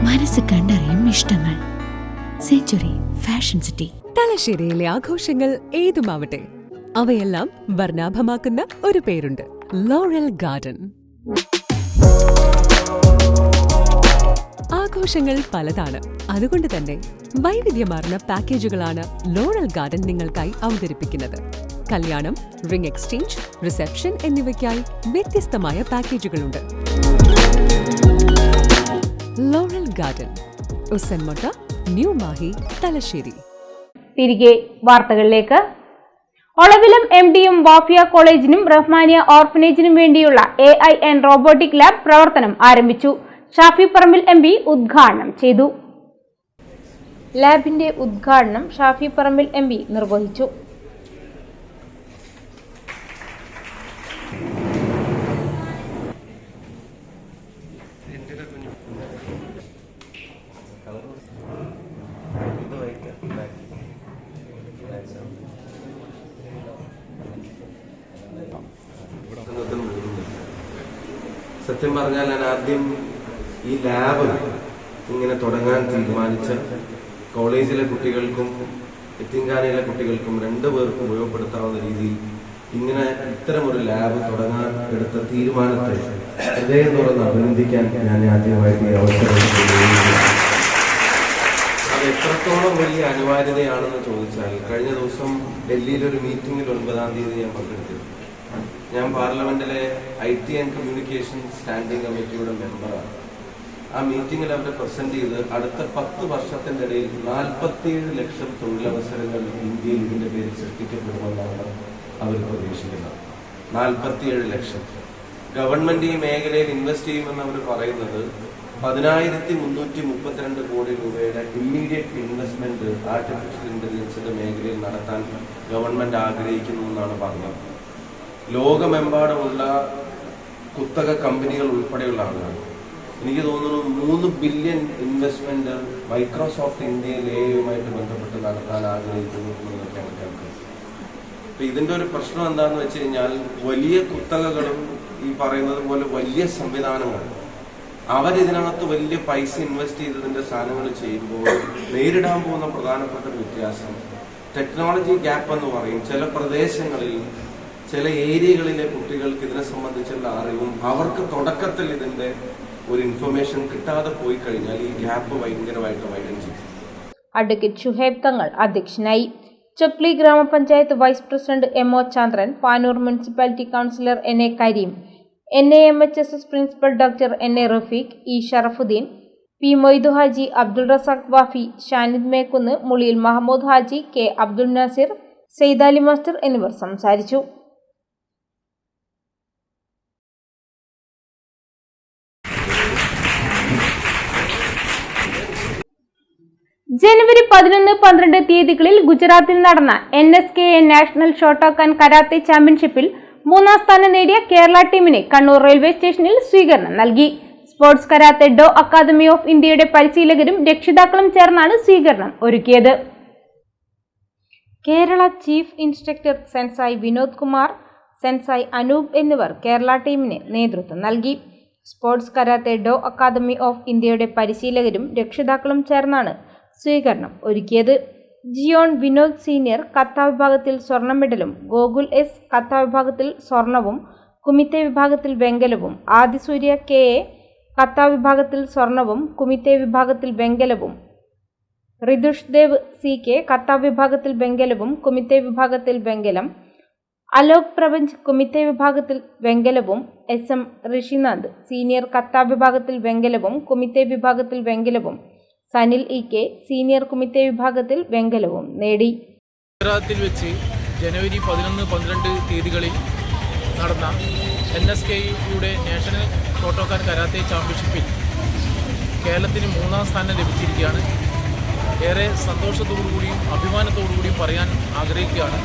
മനസ്സ് കണ്ടറിയും ഇഷ്ടങ്ങൾ. Century fashion city. തലശ്ശേരിയിലെ ആഘോഷങ്ങൾ ഏതുമാവട്ടെ, അവയെല്ലാം വർണ്ണാഭമാക്കുന്ന ഒരു പേരുണ്ട്: ലോറൽ ഗാർഡൻ. ആഘോഷങ്ങൾ പലതാണ്. അതുകൊണ്ട് തന്നെ വൈവിധ്യമാർന്ന പാക്കേജുകളാണ് ലോറൽ ഗാർഡൻ നിങ്ങൾക്കായി അവതരിപ്പിക്കുന്നത്. കല്യാണം, റിംഗ് എക്സ്ചേഞ്ച്, റിസപ്ഷൻ എന്നിവയ്ക്കായി വ്യത്യസ്തമായ പാക്കേജുകളുണ്ട്. Laurel garden, Usanmotta, new Mahe, Thalassery. തിരികെ വാർത്തകളിലേക്ക്. ഒളവിലം MDയും വാഫിയ കോളേജിനും റഹ്മാനിയ ഓർഫനേജിനും വേണ്ടിയുള്ള AIN റോബോട്ടിക് ലാബ് പ്രവർത്തനം ആരംഭിച്ചു. ഷാഫി പറമ്പിൽ MP ഉദ്ഘാടനം ചെയ്തു. ലാബിന്റെ ഉദ്ഘാടനം ഷാഫി പറമ്പിൽ MP നിർവഹിച്ചു. സത്യം പറഞ്ഞാൽ ഞാൻ ആദ്യം ഈ ലാബ് ഇങ്ങനെ തുടങ്ങാൻ തീരുമാനിച്ച കോളേജിലെ കുട്ടികൾക്കും എത്തിങ്കാനയിലെ കുട്ടികൾക്കും രണ്ടുപേർക്കും ഉപയോഗപ്പെടുത്താവുന്ന രീതിയിൽ ഇങ്ങനെ ഇത്തരമൊരു ലാബ് തുടങ്ങാൻ എടുത്ത തീരുമാനത്തെ ഹൃദയം തുറന്ന് അഭിനന്ദിക്കാൻ ഞാൻ ആദ്യമായിട്ട് ഈ അവസരം. അത് എത്രത്തോളം വലിയ അനിവാര്യതയാണെന്ന് ചോദിച്ചാൽ, കഴിഞ്ഞ ദിവസം ഡൽഹിയിലൊരു മീറ്റിംഗിൽ 9-ാം തീയതി ഞാൻ പങ്കെടുത്തിരുന്നു. ഞാൻ പാർലമെന്റിലെ IT ആൻഡ് കമ്മ്യൂണിക്കേഷൻ സ്റ്റാൻഡിംഗ് കമ്മിറ്റിയുടെ മെമ്പറാണ്. ആ മീറ്റിംഗിൽ അവരെ പ്രസന്റ് ചെയ്ത് അടുത്ത 10 വർഷത്തിന്റെ ഇടയിൽ 47 ലക്ഷം തൊഴിലവസരങ്ങൾ ഇന്ത്യയിൽ ഇതിന്റെ പേരിൽ സൃഷ്ടിക്കപ്പെടുമെന്നാണ് അവർ പ്രതീക്ഷിക്കുന്നത്. 47 ലക്ഷം. ഗവൺമെന്റ് ഈ മേഖലയിൽ ഇൻവെസ്റ്റ് ചെയ്യുമെന്ന് അവർ പറയുന്നത് 10,332 കോടി രൂപയുടെ ഇമ്മീഡിയറ്റ് ഇൻവെസ്റ്റ്മെന്റ് ആർട്ടിഫിഷ്യൽ ഇന്റലിജൻസിന്റെ മേഖലയിൽ നടത്താൻ ഗവൺമെന്റ് ആഗ്രഹിക്കുന്നു എന്നാണ് പറഞ്ഞത്. ലോകമെമ്പാടുമുള്ള കുത്തക കമ്പനികൾ ഉൾപ്പെടെയുള്ള ആളുകൾ, എനിക്ക് തോന്നുന്നു 3 ബില്യൺ ഇൻവെസ്റ്റ്മെന്റ് മൈക്രോസോഫ്റ്റ് ഇന്ത്യയിൽ AI-യുമായിട്ട് ബന്ധപ്പെട്ട് നടത്താൻ ആഗ്രഹിക്കുന്നു എന്നതൊക്കെയാണ് കേൾക്കുന്നത്. അപ്പൊ ഇതിന്റെ ഒരു പ്രശ്നം എന്താണെന്ന് വെച്ച് കഴിഞ്ഞാൽ, വലിയ കുത്തകകളും ഈ പറയുന്നത് പോലെ വലിയ സംവിധാനങ്ങൾ അവരിതിനകത്ത് വലിയ പൈസ ഇൻവെസ്റ്റ് ചെയ്തതിന്റെ സാധനങ്ങൾ ചെയ്യുമ്പോൾ നേരിടാൻ പോകുന്ന പ്രധാനപ്പെട്ട ഒരു വ്യത്യാസം ടെക്നോളജി ഗ്യാപ്പ് എന്ന് പറയും. ചില പ്രദേശങ്ങളിൽ, ചില ഏരിയകളിലെ കുട്ടികൾക്ക് ഇതിനെ സംബന്ധിച്ചുള്ള അറിവും അവർക്ക് തുടക്കത്തിൽ ഇതിന്റെ ഒരു ഇൻഫർമേഷൻ കിട്ടാതെ പോയി കഴിഞ്ഞാൽ ഈ ഗ്യാപ്പ് ഭയങ്കരമായിട്ട് വൈഡൻ ചെയ്യും. അഡ്വക്കേറ്റ് ഷുഹൈബ് തങ്ങൾ അധ്യക്ഷനായി. ചൊക്ലി ഗ്രാമപഞ്ചായത്ത് vice president MO Chandran, Panoor municipality councillor NA Kareem, NAMHSS principal doctor NA Rafeeq, E Sharafuddeen, P Moidu Haji, Abdul Razak Wafi, Shanid Mekkunnu, Muliyil Mahmood Haji, K Abdul Nasir, Saidali master എന്നിവർ സംസാരിച്ചു. ജനുവരി 11-12 തീയതികളിൽ ഗുജറാത്തിൽ നടന്ന NSKA national shotokan and karate ചാമ്പ്യൻഷിപ്പിൽ 3ാം സ്ഥാനം നേടിയ കേരള ടീമിന് കണ്ണൂർ റെയിൽവേ സ്റ്റേഷനിൽ സ്വീകരണം നൽകി. Sports karate do academy of ഇന്ത്യയുടെ പരിശീലകരും രക്ഷിതാക്കളും ചേർന്നാണ് സ്വീകരണം ഒരുക്കിയത്. Kerala chief instructor sensei Vinod Kumar, sensei Anoop എന്നിവർ കേരള ടീമിന് നേതൃത്വം നൽകി. Sports karate do academy of ഇന്ത്യയുടെ പരിശീലകരും രക്ഷിതാക്കളും ചേർന്നാണ് സ്വീകരണം ഒരുക്കിയത്. ജിയോൺ വിനോദ് സീനിയർ കത്ത വിഭാഗത്തിൽ സ്വർണ്ണ മെഡലും, ഗോകുൽ S കത്ത വിഭാഗത്തിൽ സ്വർണവും കുമിത്തെ വിഭാഗത്തിൽ വെങ്കലവും, ആദിസൂര്യ KA കത്ത വിഭാഗത്തിൽ സ്വർണവും കുമിത്തെ വിഭാഗത്തിൽ വെങ്കലവും, റിതുഷ് ദേവ് CK കത്ത വിഭാഗത്തിൽ വെങ്കലവും കുമിത്തെ വിഭാഗത്തിൽ വെങ്കലം, അലോക് പ്രപഞ്ച് കുമിത്തെ വിഭാഗത്തിൽ വെങ്കലവും, SM ഋഷിനാഥ് സീനിയർ കത്ത വിഭാഗത്തിൽ വെങ്കലവും കുമിത്തെ വിഭാഗത്തിൽ വെങ്കലവും, സനിൽ EK സീനിയർ കുമിത്തെ വിഭാഗത്തിൽ വെങ്കലവും നേടി. ഗുജറാത്തിൽ വെച്ച് ജനുവരി 11-12 തീയതികളിൽ നടന്ന NSKയുടെ നാഷണൽ ഷോട്ടോക്ക് ആൻഡ് കരാത്തെ ചാമ്പ്യൻഷിപ്പിൽ കേരളത്തിന് 3ാം സ്ഥാനം ലഭിച്ചിരിക്കുകയാണ്. ഏറെ സന്തോഷത്തോടുകൂടിയും അഭിമാനത്തോടുകൂടിയും പറയാൻ ആഗ്രഹിക്കുകയാണ്.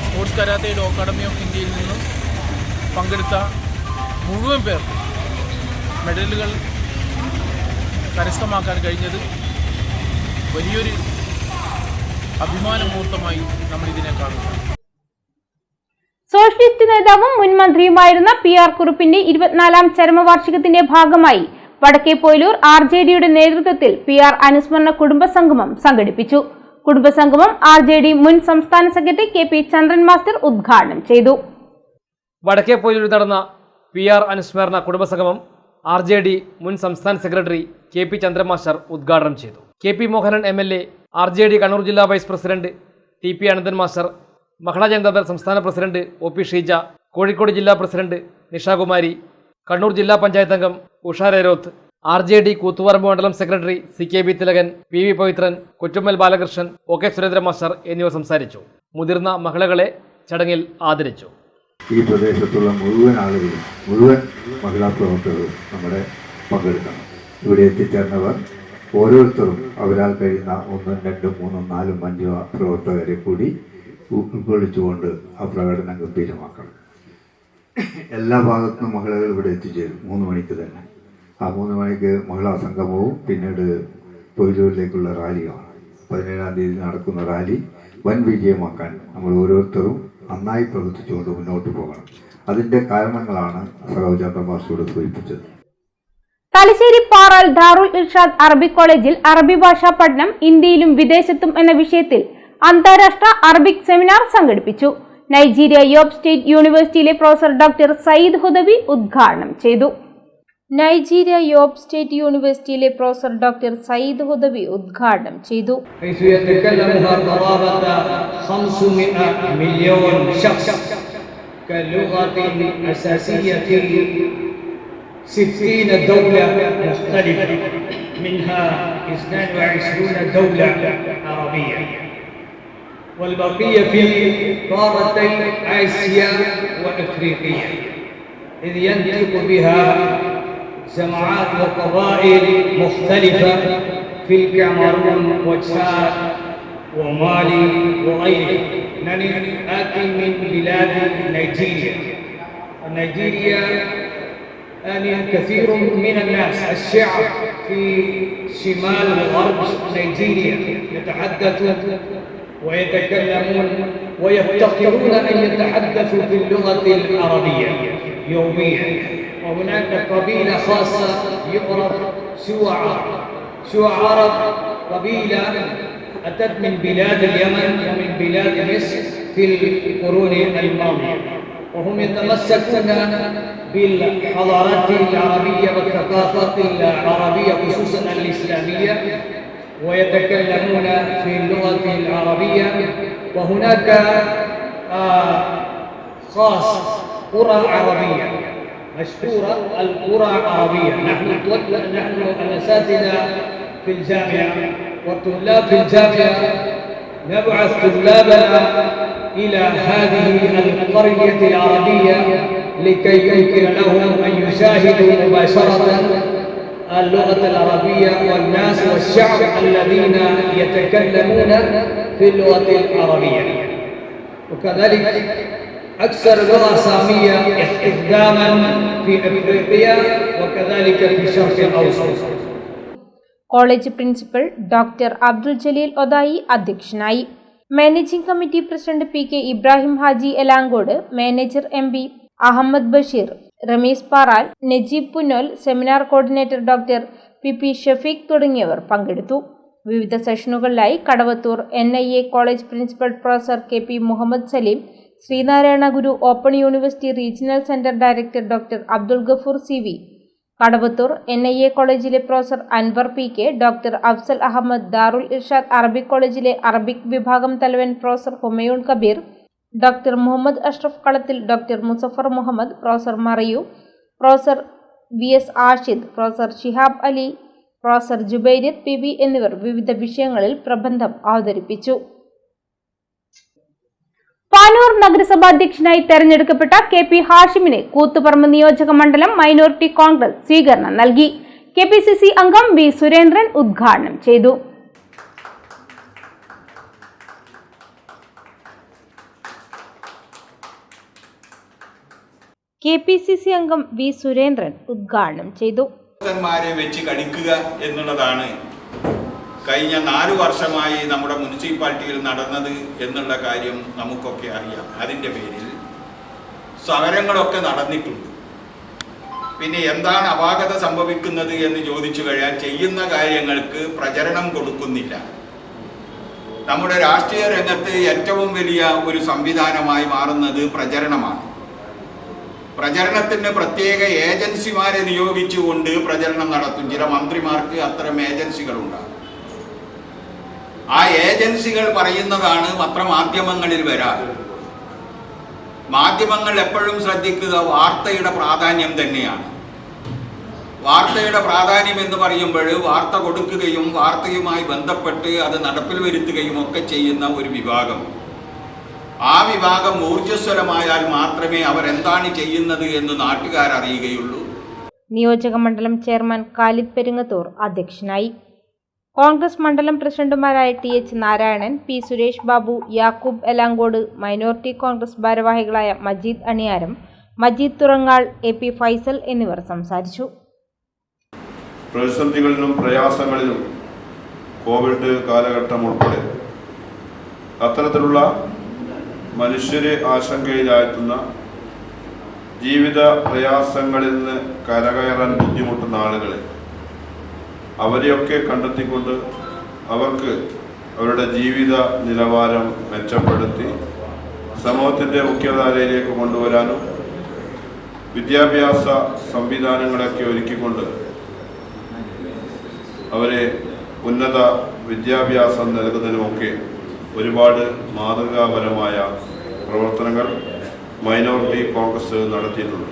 Sports karate do academy of ഇന്ത്യയിൽ നിന്നും പങ്കെടുത്ത മുഴുവൻ പേർക്കും മെഡലുകൾ കരസ്ഥമാക്കാൻ കഴിഞ്ഞത് വലിയൊരു അഭിമാന മുഹൂർത്തമായി നമ്മൾ ഇതിനെ കാണുന്നു. സോഷ്യലിസ്റ്റ് നേതാവും മുൻ മന്ത്രിയുമായിരുന്ന PR കുറുപ്പിന്റെ 24ാം ചരമവാർഷികത്തിന്റെ ഭാഗമായി വടക്കേപ്പൊയിലൂർ RJDയുടെ നേതൃത്വത്തിൽ PR അനുസ്മരണ കുടുംബസംഗമം സംഘടിപ്പിച്ചു. കുടുംബസംഗമം RJD മുൻ സംസ്ഥാന സെക്രട്ടറി KP ചന്ദ്രൻ മാസ്റ്റർ ഉദ്ഘാടനം ചെയ്തു. വടക്കേപ്പൊയിലൂർ നടന്ന PR അനുസ്മരണ കുടുംബസംഗമം RJD മുൻ സംസ്ഥാന സെക്രട്ടറി KP ചന്ദ്രൻ മാസ്റ്റർ ഉദ്ഘാടനം ചെയ്തു. KP Mohanan MLA, RJD Kannur ജില്ലാ vice president TP Ananthan master, Mahila Janatadal സംസ്ഥാന പ്രസിഡന്റ് OP ഷീജ, കോഴിക്കോട് ജില്ലാ പ്രസിഡന്റ് നിഷാകുമാരി, കണ്ണൂർ ജില്ലാ പഞ്ചായത്ത് അംഗം ഉഷ രേരോത്ത്, RJD കൂത്തുപറമ്പ് മണ്ഡലം secretary CKB Thilakan, PV Pavithran, Kochummal Balakrishnan, OK Surendran master എന്നിവർ സംസാരിച്ചു. മുതിർന്ന മഹിളകളെ ചടങ്ങിൽ ആദരിച്ചു. ഈ പ്രദേശത്തുള്ള മുഴുവൻ ആളുകളും, മുഴുവൻ മഹിളാ പ്രവർത്തകരും നമ്മുടെ പങ്കെടുക്കണം. ഇവിടെ എത്തിച്ചേർന്നവർ ഓരോരുത്തരും അവരാൽ കഴിയുന്ന 1, 2, 3, 4, 5 പ്രവർത്തകരെ കൂടി ഉൾക്കൊള്ളിച്ചുകൊണ്ട് ആ പ്രകടനം ഗംഭീരമാക്കണം. എല്ലാ ഭാഗത്തും മഹിളകൾ ഇവിടെ എത്തിച്ചേരും 3 മണിക്ക് തന്നെ. ആ 3 മണിക്ക് മഹിളാ സംഗമവും പിന്നീട് പൊയിലൂരിലേക്കുള്ള റാലിയുമാണ്. 17-ാം തീയതി നടക്കുന്ന റാലി വൻ വിജയമാക്കാൻ നമ്മൾ ഓരോരുത്തരും നന്നായി പ്രവർത്തിച്ചുകൊണ്ട് മുന്നോട്ട് പോകണം. അതിൻ്റെ കാരണങ്ങളാണ് സഖാവ് ചന്ദ്രൻ മാസ്റ്റർ സൂചിപ്പിച്ചത്. തലശ്ശേരി പാറാൽ ദാറുൽ ഇർഷാദ് അറബിക് കോളേജിൽ അറബി ഭാഷാ പഠനം ഇന്ത്യയിലും വിദേശത്തും എന്ന വിഷയത്തിൽ അന്താരാഷ്ട്ര അറബിക് സെമിനാർ സംഘടിപ്പിച്ചു. നൈജീരിയ യോബ് സ്റ്റേറ്റ് യൂണിവേഴ്സിറ്റിയിലെ പ്രൊഫസർ ഡോക്ടർ സയ്യിദ് ഹുദവി ഉദ്ഘാടനം ചെയ്തു. നൈജീരിയ യോബ് സ്റ്റേറ്റ് യൂണിവേഴ്സിറ്റിയിലെ പ്രൊഫസർ ഡോക്ടർ സയ്യിദ് ഹുദവി ഉദ്ഘാടനം ചെയ്തു. 60 دولة مختلفة منها 22 دولة عربية والبقية في قارتي آسيا وأفريقيا، إذ ينطق بها جماعات وقبائل مختلفة في الكاميرون وتشاد ومالي وغيرها. أنني آتي من بلاد نيجيريا. نيجيريا كثير من الناس الشعب في شمال وغرب نيجيريا يتحدثون ويتكلمون ويفتقرون أن يتحدثوا باللغة العربية يوميا. وهناك قبيلة خاصة يعرف شوا عرب قبيلة أتت من بلاد اليمن ومن بلاد مصر في القرون الماضية، وهم يتمسكون بالحضارات العربية والثقافات العربية خصوصا الإسلامية ويتكلمون في اللغة العربية. وهناك خاص قرى عربية مشهورة، القرى عربية. نحن الأساتذة في الجامعة والطلاب في الجامعة نبعث طلابنا إلى هذه القرية العربية لكي يمكن لهم أن يشاهدوا مباشرة اللغة العربية والناس والشعب الذين يتكلمون في اللغة العربية. وكذلك أكثر لغة سامية استخداما في أفريقيا وكذلك في الشرق الأوسط. College principal doctor Abdul Jaleel Othayi അധ്യക്ഷനായി. Managing committee president PK Ibrahim Haji Elangode, manager MB Ahmed Basheer, Rameez Paral, Najeeb Punnol, seminar coordinator doctor PP Shafeeq തുടങ്ങിയവർ പങ്കെടുത്തു. വിവിധ സെഷനുകളിലായി Kadavathur NIA college principal professor KP Muhammad Saleem, Sreenarayana Guru open university regional centre director doctor Abdul Gafoor CV, Kadavathur NIA കോളേജിലെ professor Anwar PK, doctor Afsal Ahmed, Darul Irshad Arabic കോളേജിലെ അറബിക് വിഭാഗം തലവൻ professor Humayun Kabir, doctor Muhammad Ashraf Kalathil, doctor Muzaffar Muhammad, professor Marayu, professor VS Ashid, professor Shihab Ali, professor Jubairiyath PB എന്നിവർ വിവിധ വിഷയങ്ങളിൽ പ്രബന്ധം അവതരിപ്പിച്ചു. പാനൂർ നഗരസഭാധ്യക്ഷനായി തെരഞ്ഞെടുക്കപ്പെട്ട KP ഹാഷിമിന് കൂത്തുപറമ്പ് നിയോജക മണ്ഡലം മൈനോറിറ്റി കോൺഗ്രസ് സ്വീകരണം നൽകി. KPCC അംഗം V സുരേന്ദ്രൻ ഉദ്ഘാടനം ചെയ്തു. KPCC അംഗം വി സുരേന്ദ്രൻ ഉദ്ഘാടനം ചെയ്തു. വെച്ച് കഴിക്കുക എന്നുള്ളതാണ് കഴിഞ്ഞ 4 വർഷമായി നമ്മുടെ മുനിസിപ്പാലിറ്റിയിൽ നടന്നത് എന്നുള്ള കാര്യം നമുക്കൊക്കെ അറിയാം. അതിൻ്റെ പേരിൽ സമരങ്ങളൊക്കെ നടന്നിട്ടുണ്ട്. പിന്നെ എന്താണ് അപാകത സംഭവിക്കുന്നത് എന്ന് ചോദിച്ചു കഴിഞ്ഞാൽ ചെയ്യുന്ന കാര്യങ്ങൾക്ക് പ്രചരണം കൊടുക്കുന്നില്ല. നമ്മുടെ രാഷ്ട്രീയ രംഗത്ത് ഏറ്റവും വലിയ ഒരു സംവിധാനമായി മാറുന്നത് പ്രചരണമാണ്. പ്രചരണത്തിന് പ്രത്യേക ഏജൻസിമാരെ നിയോഗിച്ചുകൊണ്ട് പ്രചരണം നടത്തും. ചില മന്ത്രിമാർക്ക് അത്തരം ഏജൻസികളുണ്ടാകും. ആ ഏജൻസികൾ പറയുന്നതാണ് പത്രമാധ്യമങ്ങളിൽ വരാറ്. മാധ്യമങ്ങൾ എപ്പോഴും ശ്രദ്ധിക്കുക വാർത്തയുടെ പ്രാധാന്യം തന്നെയാണ്. വാർത്തയുടെ പ്രാധാന്യം എന്ന് പറയുമ്പോൾ വാർത്ത കൊടുക്കുകയും വാർത്തയുമായി ബന്ധപ്പെട്ട് അത് നടപ്പിൽ വരുത്തുകയും ഒക്കെ ചെയ്യുന്ന ഒരു വിഭാഗം, ആ വിഭാഗം ഊർജ്ജസ്വലമായാൽ മാത്രമേ അവരെന്താണ് ചെയ്യുന്നത് എന്ന് നാട്ടുകാരറിയുകയുള്ളൂ. നിയോജക മണ്ഡലം ചെയർമാൻ ഖാലിദ് പെരിങ്ങത്തൂർ അധ്യക്ഷനായി. കോൺഗ്രസ് മണ്ഡലം പ്രസിഡന്റുമാരായ TH Narayanan, P Suresh Babu, Yakoob Elankode, minority Congress ഭാരവാഹികളായ മജീദ് അണിയാരം, മജീദ് തുറങ്ങാൾ, AP ഫൈസൽ എന്നിവർ സംസാരിച്ചു. പ്രതിസന്ധികളിലും പ്രയാസങ്ങളിലും കോവിഡ് കാലഘട്ടം ഉൾപ്പെടെ അത്തരത്തിലുള്ള മനുഷ്യരെ ആശങ്കയിലാഴ്ത്തുന്ന ജീവിത പ്രയാസങ്ങളിൽ നിന്ന് കരകയറാൻ ബുദ്ധിമുട്ടുന്ന ആളുകളെ അവരെയൊക്കെ കണ്ടെത്തിക്കൊണ്ട് അവർക്ക് അവരുടെ ജീവിത നിലവാരം മെച്ചപ്പെടുത്തി സമൂഹത്തിൻ്റെ മുഖ്യധാരയിലേക്ക് കൊണ്ടുവരാനും വിദ്യാഭ്യാസ സംവിധാനങ്ങളൊക്കെ ഒരുക്കിക്കൊണ്ട് അവരെ ഉന്നത വിദ്യാഭ്യാസം നൽകുന്നതിനുമൊക്കെ ഒരുപാട് മാതൃകാപരമായ പ്രവർത്തനങ്ങൾ മൈനോറിറ്റി കോൺഗ്രസ് നടത്തിയിട്ടുണ്ട്.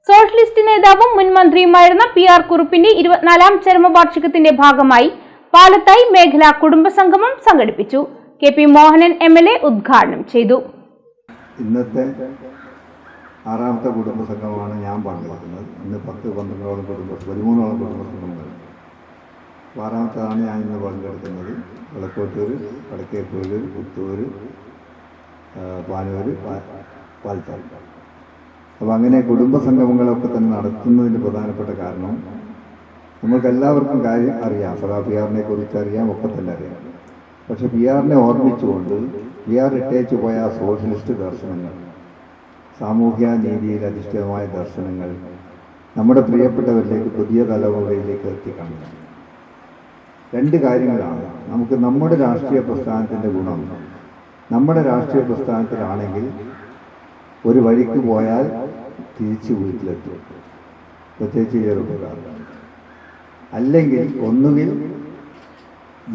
സോഷ്യലിസ്റ്റ് നേതാവും മുൻ മന്ത്രിയുമായിരുന്ന PR കുറുപ്പിന്റെ 24ാം ചരമവാർഷികത്തിന്റെ ഭാഗമായി പാലത്തായി മേഖലാ കുടുംബസംഗമം സംഘടിപ്പിച്ചു. KP മോഹനൻ MLA ഉദ്ഘാടനം ചെയ്തു. ഇന്നത്തെ 6ാമത്തെ കുടുംബസംഗമമാണ് ഞാൻ പങ്കെടുക്കുന്നത്. ഇന്ന് 10-12ഓളം 13ഓളം കുടുംബസംഗമങ്ങൾ. 6ാമത്താണ് ഞാൻ ഇന്ന് പങ്കെടുക്കുന്നത്. വിളക്കോട്ടൂർ, വടക്കേപ്പൂര്, പുത്തൂർ, പാനൂർ, പാലത്തായി. അപ്പോൾ അങ്ങനെ കുടുംബസംഗമങ്ങളൊക്കെ തന്നെ നടത്തുന്നതിൻ്റെ പ്രധാനപ്പെട്ട കാരണം നമുക്കെല്ലാവർക്കും കാര്യം അറിയാം. സദാ PR-നെ കുറിച്ച് അറിയാം, ഒക്കെ തന്നെ അറിയാം. പക്ഷെ PR-നെ ഓർമ്മിച്ചുകൊണ്ട് PR ഇട്ടേച്ചു പോയ സോഷ്യലിസ്റ്റ് ദർശനങ്ങൾ, സാമൂഹ്യ നീതിയിൽ അധിഷ്ഠിതമായ ദർശനങ്ങൾ നമ്മുടെ പ്രിയപ്പെട്ടവരിലേക്ക്, പുതിയ തലമുറയിലേക്ക് എത്തിക്കണം. 2 കാര്യങ്ങളാണ്. നമുക്ക് നമ്മുടെ രാഷ്ട്രീയ പ്രസ്ഥാനത്തിൻ്റെ ഗുണം, നമ്മുടെ രാഷ്ട്രീയ പ്രസ്ഥാനത്തിലാണെങ്കിൽ ഒരു വഴിക്ക് പോയാൽ തിരിച്ച് വീട്ടിലെത്തും, പ്രത്യേകിച്ച് ചെറുപ്പക്കാർ. അല്ലെങ്കിൽ ഒന്നുകിൽ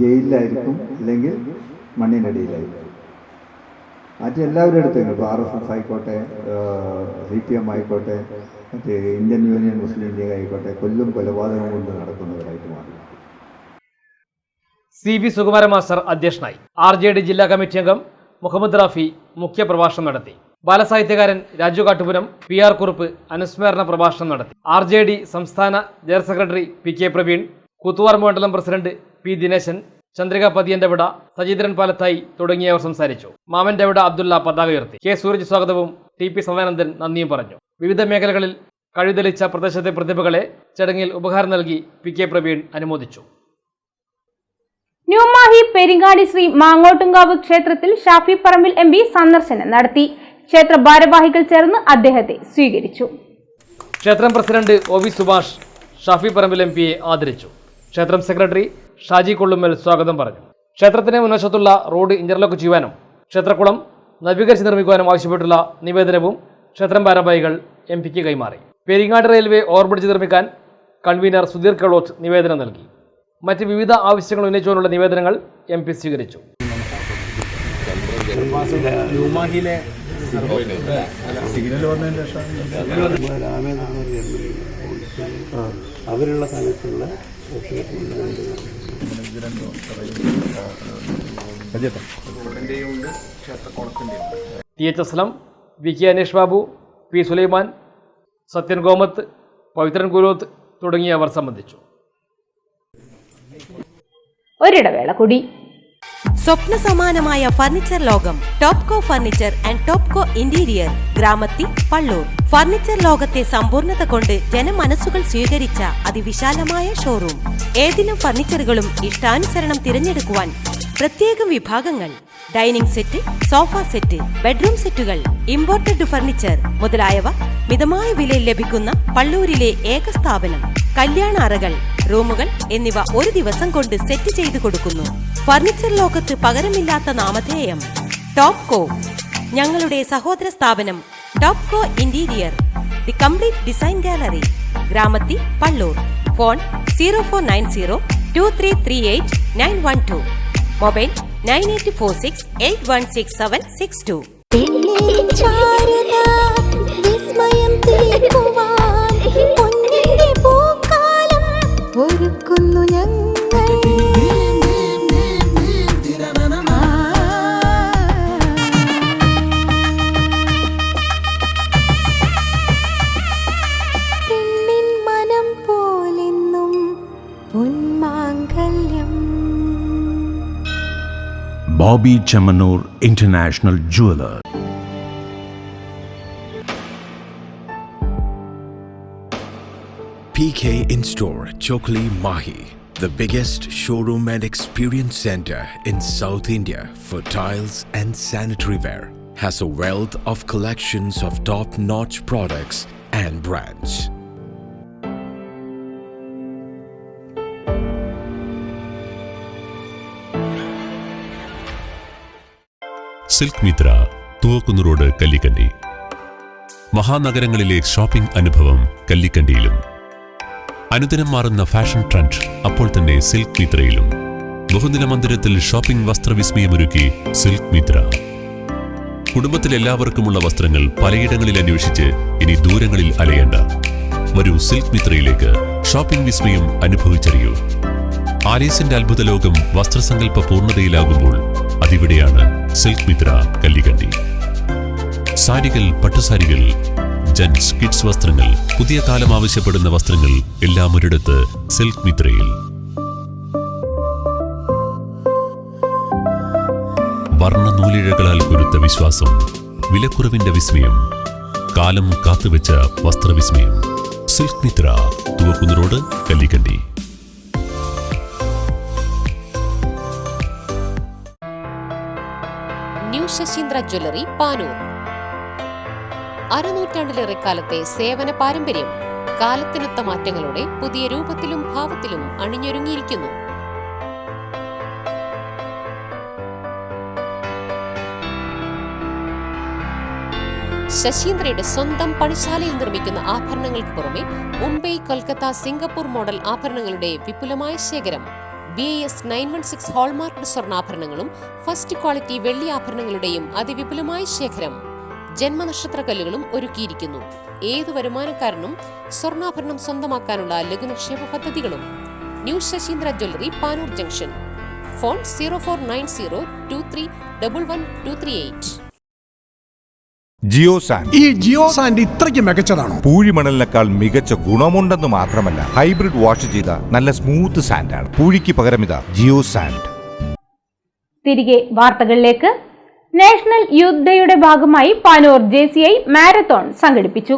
ജയിലിലായിരിക്കും, അല്ലെങ്കിൽ മണ്ണിനടിയിലായിരിക്കും. മറ്റെല്ലാവരും എടുത്തുണ്ട്. ഇപ്പോൾ RSS ആയിക്കോട്ടെ, CPM ആയിക്കോട്ടെ, മറ്റേ ഇന്ത്യൻ യൂണിയൻ മുസ്ലിം ലീഗ് ആയിക്കോട്ടെ, കൊലപാതകം കൊണ്ട് നടക്കുന്നവരായിട്ട് മാറി. CV സുകുമാര മാസ്റ്റർ അധ്യക്ഷനായി. RJD ജില്ലാ കമ്മിറ്റി അംഗം മുഹമ്മദ് റാഫി മുഖ്യപ്രഭാഷണം നടത്തി. ബാലസാഹിത്യകാരൻ രാജു കാട്ടുപുരം, PR കുറുപ്പ് അനുസ്മരണ പ്രഭാഷണം നടത്തി. RJD സംസ്ഥാന ജനറൽ സെക്രട്ടറി PK പ്രവീൺ, കൂത്തുവാർ മണ്ഡലം പ്രസിഡന്റ് P ദിനേശൻ, ചന്ദ്രിക പതിയന്റെ വിട, സജീന്ദ്രൻ പാലത്തായി തുടങ്ങിയവർ സംസാരിച്ചു. മാമന്റെ വിട അബ്ദുള്ള പതാക ഉയർത്തി. K സൂരജ് സ്വാഗതവും TP സദാനന്ദൻ നന്ദിയും പറഞ്ഞു. വിവിധ മേഖലകളിൽ കഴിതെളിച്ച പ്രദേശത്തെ പ്രതിഭകളെ ചടങ്ങിൽ ഉപഹാരം നൽകി PK പ്രവീൺ അനുമോദിച്ചു. ന്യൂമാഹി പെരിങ്ങാടി ശ്രീ മാങ്ങോട്ടുംകാവ് ക്ഷേത്രത്തിൽ ഷാഫി പറമ്പിൽ MP സന്ദർശനം നടത്തി. ക്ഷേത്ര ഭാരവാഹികൾ ചേർന്ന് അദ്ദേഹത്തെ സ്വീകരിച്ചു. ക്ഷേത്രം പ്രസിഡന്റ് OV സുഭാഷ് ഷാഫി പറമ്പിൽ MPയെ ആദരിച്ചു. ക്ഷേത്രം സെക്രട്ടറി ഷാജി കൊള്ളുമ്മൽ സ്വാഗതം പറഞ്ഞു. ക്ഷേത്രത്തിന് മുൻവശത്തുള്ള റോഡ് ഇന്റർലോക്ക് ചെയ്യുവാനും ക്ഷേത്രക്കുളം നവീകരിച്ച് നിർമ്മിക്കുവാനും ആവശ്യപ്പെട്ടുള്ള നിവേദനവും ക്ഷേത്രം ഭാരവാഹികൾ MPക്ക് കൈമാറി. പെരിങ്ങാട് റെയിൽവേ ഓവർബ്രിഡ്ജ് നിർമ്മിക്കാൻ കൺവീനർ സുധീർ കെളോത്ത് നിവേദനം നൽകി. മറ്റ് വിവിധ ആവശ്യങ്ങൾ ഉന്നയിച്ചുകൊണ്ടുള്ള നിവേദനങ്ങൾ MP സ്വീകരിച്ചു. അവരുള്ള സ്ഥലത്തുള്ള TH Aslam, VK Aneesh Babu, P Sulaiman, Sathyan ഗോമത്ത്, Pavithran കുരോത്ത് തുടങ്ങിയവർ സംബന്ധിച്ചു. ഒരിടവേള കൂടി. സ്വപ്ന സമാനമായ ഫർണിച്ചർ ലോകം Topco furniture and Topco interior, Gramathi, Palloor. Furniture ലോകത്തെ സമ്പൂർണ്ണത കൊണ്ട് ജനമനസ്സുകൾ സ്വീകരിച്ച അതിവിശാലമായ ഷോറൂം. ഏതിനും ഫർണിച്ചറുകളും ഇഷ്ടാനുസരണം തിരഞ്ഞെടുക്കുവാൻ പ്രത്യേകം വിഭാഗങ്ങൾ. Dining set, sofa set, bedroom സെറ്റുകൾ, ഇമ്പോർട്ടഡ് ഫർണിച്ചർ മുതലായവ മിതമായ വിലയിൽ ലഭിക്കുന്ന പള്ളൂരിലെ ഏക സ്ഥാപനം. കല്യാണ അറകൾ, റൂമുകൾ എന്നിവ ഒരു ദിവസം കൊണ്ട് സെറ്റ് ചെയ്തു കൊടുക്കുന്നു. ഫർണിച്ചർ ലോകത്ത് പകരമില്ലാത്ത നാമധേയം ടോപ്കോ. ഞങ്ങളുടെ സഹോദര സ്ഥാപനം Topco interior, the complete design gallery, Gramathi, Palloor. Phone 04902338 mobile 9846816762. ഒരുക്കുന്നു ഞങ്ങൾ പെണ്ണിൻ മനം പോലെന്നും പൊന്മാംഗല്യം. Bobby Chamanur International Jeweler. PK In-Store, Chokli, Mahi, the biggest showroom and experience center in South India for tiles and sanitary ware, has a wealth of collections of top-notch products and brands. Silk Mithra, Thuvakkunnu road, Kallikkandi. മഹാനഗരങ്ങളിലെ ഷോപ്പിംഗ് അനുഭവം കല്ലിക്കണ്ടിയിലും. അനുദിനം മാറുന്ന ഫാഷൻ ട്രെൻഡ് അപ്പോൾ തന്നെ സിൽക്ക് മിത്രയിലും. ബഹുനില മന്ദിരത്തിൽ ഷോപ്പിംഗ് വസ്ത്രവിസ്മയമൊരുക്കി സിൽക്ക് മിത്ര. കുടുംബത്തിലെല്ലാവർക്കുമുള്ള വസ്ത്രങ്ങൾ പലയിടങ്ങളിൽ അന്വേഷിച്ച് ഇനി ദൂരങ്ങളിൽ അലയേണ്ട. വരൂ സിൽക്ക് മിത്രയിലേക്ക്. ഷോപ്പിംഗ് വിസ്മയം അനുഭവിച്ചറിയൂ. ആലീസിന്റെ അത്ഭുത ലോകം വസ്ത്രസങ്കല്പ പൂർണ്ണതയിലാകുമ്പോൾ അതിവിടെയാണ് സിൽക്ക് മിത്ര, കല്ലിക്കണ്ടി. സാരികൾ, പട്ടുസാരികൾ, ജെന്റ്സ്, കിഡ്സ് വസ്ത്രങ്ങൾ, പുതിയ കാലം ആവശ്യപ്പെടുന്ന വസ്ത്രങ്ങൾ എല്ലാം ഒരിടത്ത് സിൽക്ക് മിത്രയിൽ. വർണ്ണ നൂലിഴകളാൽ കൊരുത്ത വിശ്വാസം, വിലക്കുറവിന്റെ വിസ്മയം, കാലം കാത്തുവെച്ച വസ്ത്രവിസ്മയം. Silk Mithra, Thuvakkunnu road, Kallikkandi. New Sasheendra jewellery, Panoor. അരനൂറ്റാണ്ടിലേറെ കാലത്തെ സേവന പാരമ്പര്യം കാലത്തിനൊത്ത മാറ്റങ്ങളോടെ പുതിയ രൂപത്തിലും ഭാവത്തിലും അണിഞ്ഞൊരുങ്ങിയിരിക്കുന്നു. ശശീന്ദ്രയുടെ സ്വന്തം പണിശാലയിൽ നിർമ്മിക്കുന്ന ആഭരണങ്ങൾക്ക് പുറമെ മുംബൈ, കൊൽക്കത്ത, സിംഗപ്പൂർ മോഡൽ ആഭരണങ്ങളുടെ വിപുലമായ ശേഖരം. BIS 916 ഹോൾമാർക്ക്ഡ് സ്വർണ്ണാഭരണങ്ങളും ഫസ്റ്റ് ക്വാളിറ്റി വെള്ളി ആഭരണങ്ങളുടെയും അതിവിപുലമായ ശേഖരം. ജന്മനക്ഷത്രക്കല്ലുകളും ഒരുക്കിയിരിക്കുന്നു. ഏതു വരുമാനക്കാരനും സ്വർണ്ണാഭരണം സ്വന്തമാക്കാനുള്ള ലഘുനിക്ഷേപ പദ്ധതികളും. New Sasheendra jewellery, Panoor junction. Phone 049023112238. Jio sand. ഈ ജിയോ സാൻഡ് ഇത്രയ്ക്ക് മികച്ചതാണോ? പൂഴിമണലിനേക്കാൾ മികച്ച ഗുണമുണ്ടെന്ന് മാത്രമല്ല, ഹൈബ്രിഡ് വാഷ് ചെയ്ത നല്ല സ്മൂത്ത് സാൻഡാണ്. പൂഴിക്ക് പകരം ഇതാ ജിയോ സാൻഡ്. തിരികെ വാർത്തകളിലേക്ക്. നാഷണൽ യൂത്ത് ഡേയുടെ ഭാഗമായി പാനൂർ JCI മാരത്തോൺ സംഘടിപ്പിച്ചു.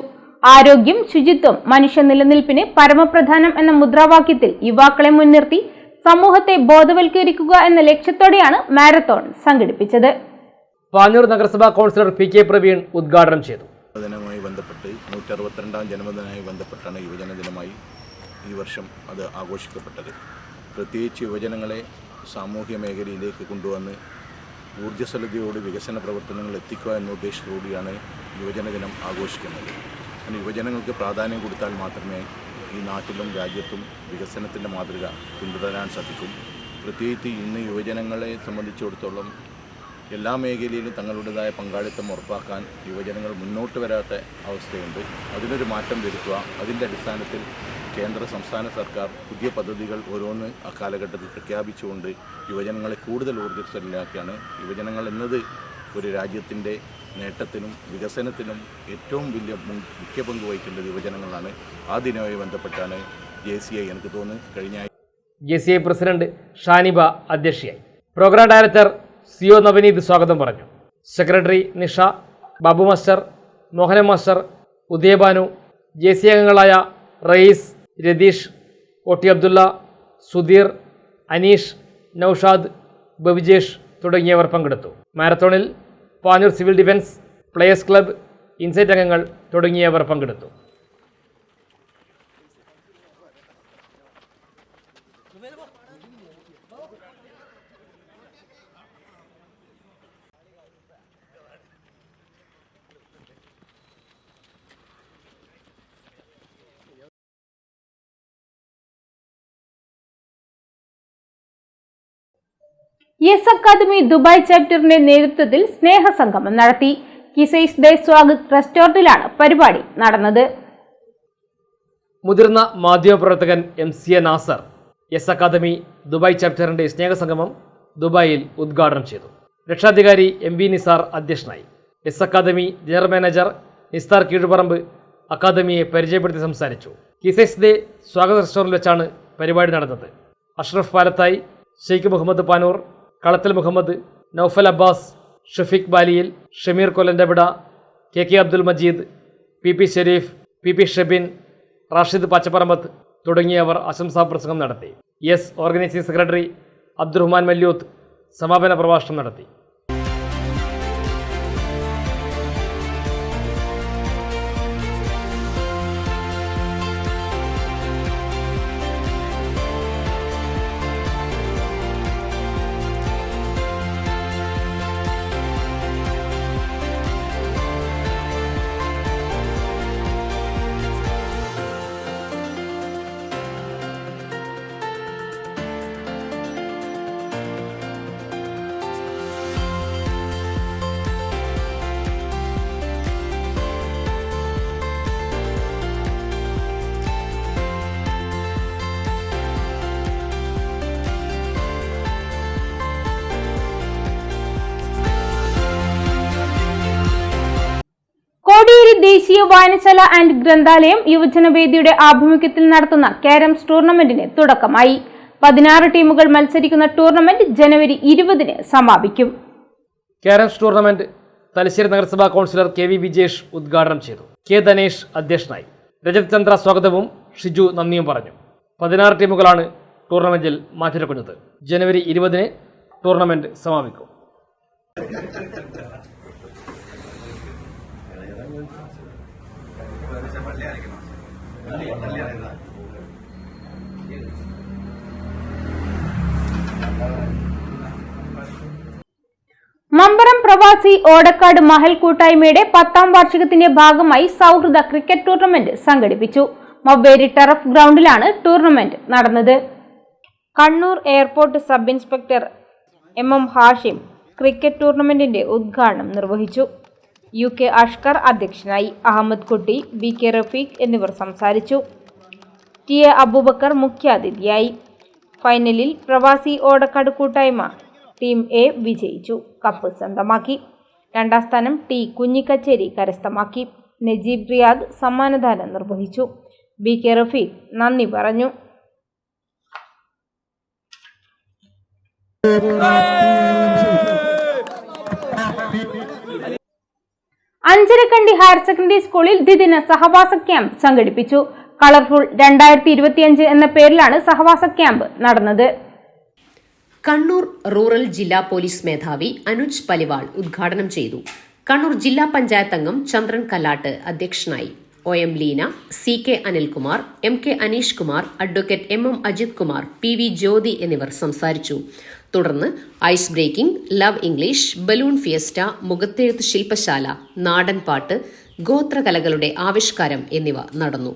ആരോഗ്യം, ശുചിത്വം, മനുഷ്യ നിലനിൽപ്പിന് പരമപ്രധാനം എന്ന മുദ്രാവാക്യത്തിൽ യുവാക്കളെ മുൻനിർത്തി സമൂഹത്തെ ബോധവൽക്കരിക്കുക എന്ന ലക്ഷ്യത്തോടെയാണ് മാരത്തോൺ സംഘടിപ്പിച്ചത്. പാനൂർ നഗരസഭാ കൗൺസിലർ PK പ്രവീൺ ഉദ്ഘാടനം ചെയ്തു. ദിനവുമായി ബന്ധപ്പെട്ട് 162ാം ജന്മദിനവുമായി ബന്ധപ്പെട്ടാണ് യുവജന ദിനമായി ഈ വർഷം അത് ആഘോഷിക്കപ്പെട്ടത്. പ്രത്യേകിച്ച് യുവജനങ്ങളെ സാമൂഹ്യ മേഖലയിലേക്ക് കൊണ്ടുവന്ന് ഊർജ്ജസ്വലതയോട് വികസന പ്രവർത്തനങ്ങൾ എത്തിക്കുക എന്ന ഉദ്ദേശത്തോടുകൂടിയാണ് യുവജന ദിനം ആഘോഷിക്കുന്നത്. അങ്ങനെ യുവജനങ്ങൾക്ക് പ്രാധാന്യം കൊടുത്താൽ മാത്രമേ ഈ നാട്ടിലും രാജ്യത്തും വികസനത്തിൻ്റെ മാതൃക പിന്തുടരാൻ സാധിക്കും. പ്രത്യേകിച്ച് ഇന്ന് യുവജനങ്ങളെ സംബന്ധിച്ചിടത്തോളം എല്ലാ മേഖലയിലും തങ്ങളുടേതായ പങ്കാളിത്തം ഉറപ്പാക്കാൻ യുവജനങ്ങൾ മുന്നോട്ട് വരാത്ത അവസ്ഥയുണ്ട്. അതിനൊരു മാറ്റം വരുത്തുക. അതിൻ്റെ അടിസ്ഥാനത്തിൽ കേന്ദ്ര സംസ്ഥാന സർക്കാർ പുതിയ പദ്ധതികൾ ഓരോന്ന് ആ കാലഘട്ടത്തിൽ പ്രഖ്യാപിച്ചുകൊണ്ട് യുവജനങ്ങളെ കൂടുതൽ ഊർജ്ജസ്വലരാക്കിയാണ്. യുവജനങ്ങൾ എന്നത് ഒരു രാജ്യത്തിൻ്റെ നേട്ടത്തിനും വികസനത്തിനും ഏറ്റവും വലിയ മുഖ്യ പങ്ക് വഹിക്കേണ്ടത് യുവജനങ്ങളാണ്. ആ ദിനവുമായി ബന്ധപ്പെട്ടാണ് JCI എനിക്ക് തോന്നുന്നു കഴിഞ്ഞ JCI പ്രസിഡന്റ് ഷാനിബ അധ്യക്ഷയായി. പ്രോഗ്രാം ഡയറക്ടർ CO നവനീത് സ്വാഗതം പറഞ്ഞു. Secretary Nisha, Babu master, Mohanan master, Udayabhanu, JC അംഗങ്ങളായ റയീസ്, രതീഷ്, OT അബ്ദുള്ള, സുധീർ, അനീഷ്, നൌഷാദ്, ബബിജേഷ് തുടങ്ങിയവർ പങ്കെടുത്തു. മാരത്തോണിൽ Panoor civil defence, players club, insight അംഗങ്ങൾ തുടങ്ങിയവർ പങ്കെടുത്തു. യെസ് അക്കാദമി ദുബായ് ചാപ്റ്ററിന്റെ നേതൃത്വത്തിൽ സ്നേഹസംഗമം നടത്തി. കിസൈസ് ദേ സ്വാഗത് റെസ്റ്റോറന്റിലാണ് പരിപാടി നടന്നത്. മുതിർന്ന മാധ്യമപ്രവർത്തകൻ MCA Nasar yes academy Dubai ചാപ്റ്ററിന്റെ സ്നേഹസംഗമം ദുബായിൽ ഉദ്ഘാടനം ചെയ്തു. രക്ഷാധികാരി MV നിസാർ അധ്യക്ഷനായി. Yes academy general manager Nisthar Keezhuparamba അക്കാദമിയെ പരിചയപ്പെടുത്തി സംസാരിച്ചു. കിസൈസ് ദേ സ്വാഗത് റെസ്റ്റോറന്റിൽ വെച്ചാണ് പരിപാടി നടന്നത്. Ashraf Palathayi, Sheikh Muhammad Panoor, Kalathil Muhammad, Naufal Abbas, Shafeeq Baliyil, Shameer Kollantevida, KK Abdul Majeed, PP Shereef, PP Shebin, Rashid Pachapparambath തുടങ്ങിയവർ ആശംസാ പ്രസംഗം നടത്തി. Yes organising secretary Abdurahman Malyuth സമാപന പ്രഭാഷണം നടത്തി. കോടിയേരി ദേശീയ വായനശാല ആൻഡ് ഗ്രന്ഥാലയം യുവജനവേദിയുടെ ആഭിമുഖ്യത്തിൽ നടത്തുന്ന ക്യാരംസ് ടൂർണമെന്റിന് തുടക്കമായി. 16 ടീമുകൾ മത്സരിക്കുന്ന ടൂർണമെന്റ് ജനുവരി 20-ന് സമാപിക്കും. ക്യാരംസ് ടൂർണമെന്റ് തലശ്ശേരി നഗരസഭാ കൗൺസിലർ KV വിജേഷ് ഉദ്ഘാടനം ചെയ്തു. K ധനേഷ് അധ്യക്ഷനായി. രജത് ചന്ദ്ര സ്വാഗതവും ഷിജു നന്ദിയും പറഞ്ഞു. 16 ടീമുകളാണ് ടൂർണമെന്റിൽ മാറ്റിരക്കുന്നത്. ജനുവരി 20-ന് ടൂർണമെന്റ് സമാപിക്കും. മമ്പറം പ്രവാസി ഓടക്കാട് മഹൽ കൂട്ടായ്മയുടെ 10ാം വാർഷികത്തിന്റെ ഭാഗമായി സൗഹൃദ ക്രിക്കറ്റ് ടൂർണമെന്റ് സംഘടിപ്പിച്ചു. മവേരി ടറഫ് ഗ്രൗണ്ടിലാണ് ടൂർണമെന്റ് നടന്നത്. Kannur airport sub inspector MM Hashim cricket ടൂർണമെന്റിന്റെ ഉദ്ഘാടനം നിർവഹിച്ചു. UK അഷ്കർ അധ്യക്ഷനായി. അഹമ്മദ് കുട്ടി, BK റഫീഖ് എന്നിവർ സംസാരിച്ചു. TA അബൂബക്കർ മുഖ്യാതിഥിയായി. ഫൈനലിൽ പ്രവാസി ഓടക്കാട് കൂട്ടായ്മ ടീം A വിജയിച്ചു. കപ്പ് സ്വന്തമാക്കി. 2ാം സ്ഥാനം T കുഞ്ഞിക്കച്ചേരി കരസ്ഥമാക്കി. നജീബ് റിയാദ് സമ്മാനദാനം നിർവഹിച്ചു. BK റഫീഖ് നന്ദി പറഞ്ഞു. അഞ്ചരക്കണ്ടി ഹയർ സെക്കൻഡറി സ്കൂളിൽ ദ്വിദിന സഹവാസ ക്യാമ്പ് സംഘടിപ്പിച്ചു. കളർഫുൾ 2025 എന്ന പേരിലാണ് സഹവാസ ക്യാമ്പ് നടന്നത്. കണ്ണൂർ റൂറൽ ജില്ലാ പോലീസ് മേധാവി അനുജ് പലിവാൾ ഉദ്ഘാടനം ചെയ്തു. കണ്ണൂർ ജില്ലാ പഞ്ചായത്ത് അംഗം ചന്ദ്രൻ കല്ലാട്ട് അധ്യക്ഷനായി. OM Leena, CK Anilkumar, MK Aneesh Kumar, advocate MM Ajith Kumar, PV Jyothi എന്നിവർ സംസാരിച്ചു. തുടർന്ന് ice breaking, love English, balloon fiesta, മുഖത്തെഴുത്ത് ശില്പശാല, നാടൻപാട്ട്, ഗോത്രകലകളുടെ ആവിഷ്കാരം എന്നിവ നടന്നു.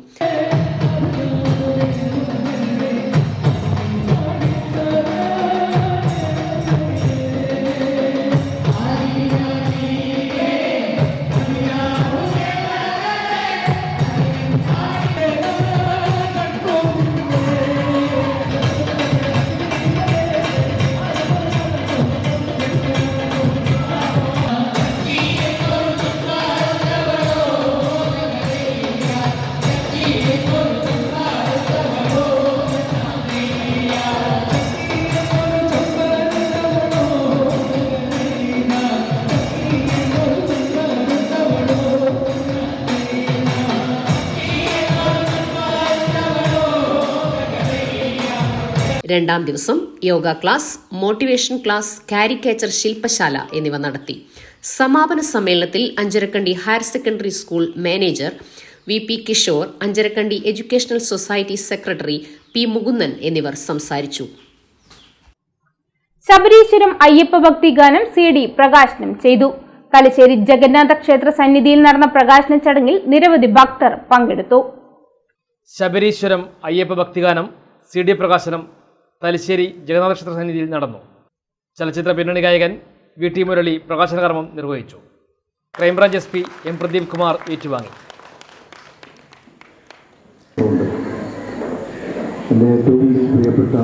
Thank you. രണ്ടാം ദിവസം യോഗ ക്ലാസ്, മോട്ടിവേഷൻ ക്ലാസ്, കാരിക്കേച്ചർ ശില്പശാല എന്നിവ നടത്തി. സമാപന സമ്മേളനത്തിൽ Anjarakandy higher secondary school manager VP Kishore, Anjarakandy educational society secretary P Mukundan എന്നിവർ സംസാരിച്ചു. ശബരീശ്വരം അയ്യപ്പ ഭക്തി ഗാനം CD പ്രകാശനം ചെയ്തു. തലശ്ശേരി ജഗന്നാഥ ക്ഷേത്ര സന്നിധിയിൽ നടന്ന പ്രകാശന ചടങ്ങിൽ നിരവധി ഭക്തർ പങ്കെടുത്തു. ശബരീശ്വരം അയ്യപ്പ ഭക്തിഗാനം CD പ്രകാശനം തലശ്ശേരി ജഗന്നാഥ ക്ഷേത്ര സന്നിധിയിൽ നടന്നു. ചലച്ചിത്ര പിന്നണി ഗായകൻ VT മുരളി പ്രകാശന കർമ്മം നിർവഹിച്ചു. Crime branch SP M Pradeep Kumar ഏറ്റുവാങ്ങി. എൻ്റെ ഏറ്റവും പ്രിയപ്പെട്ട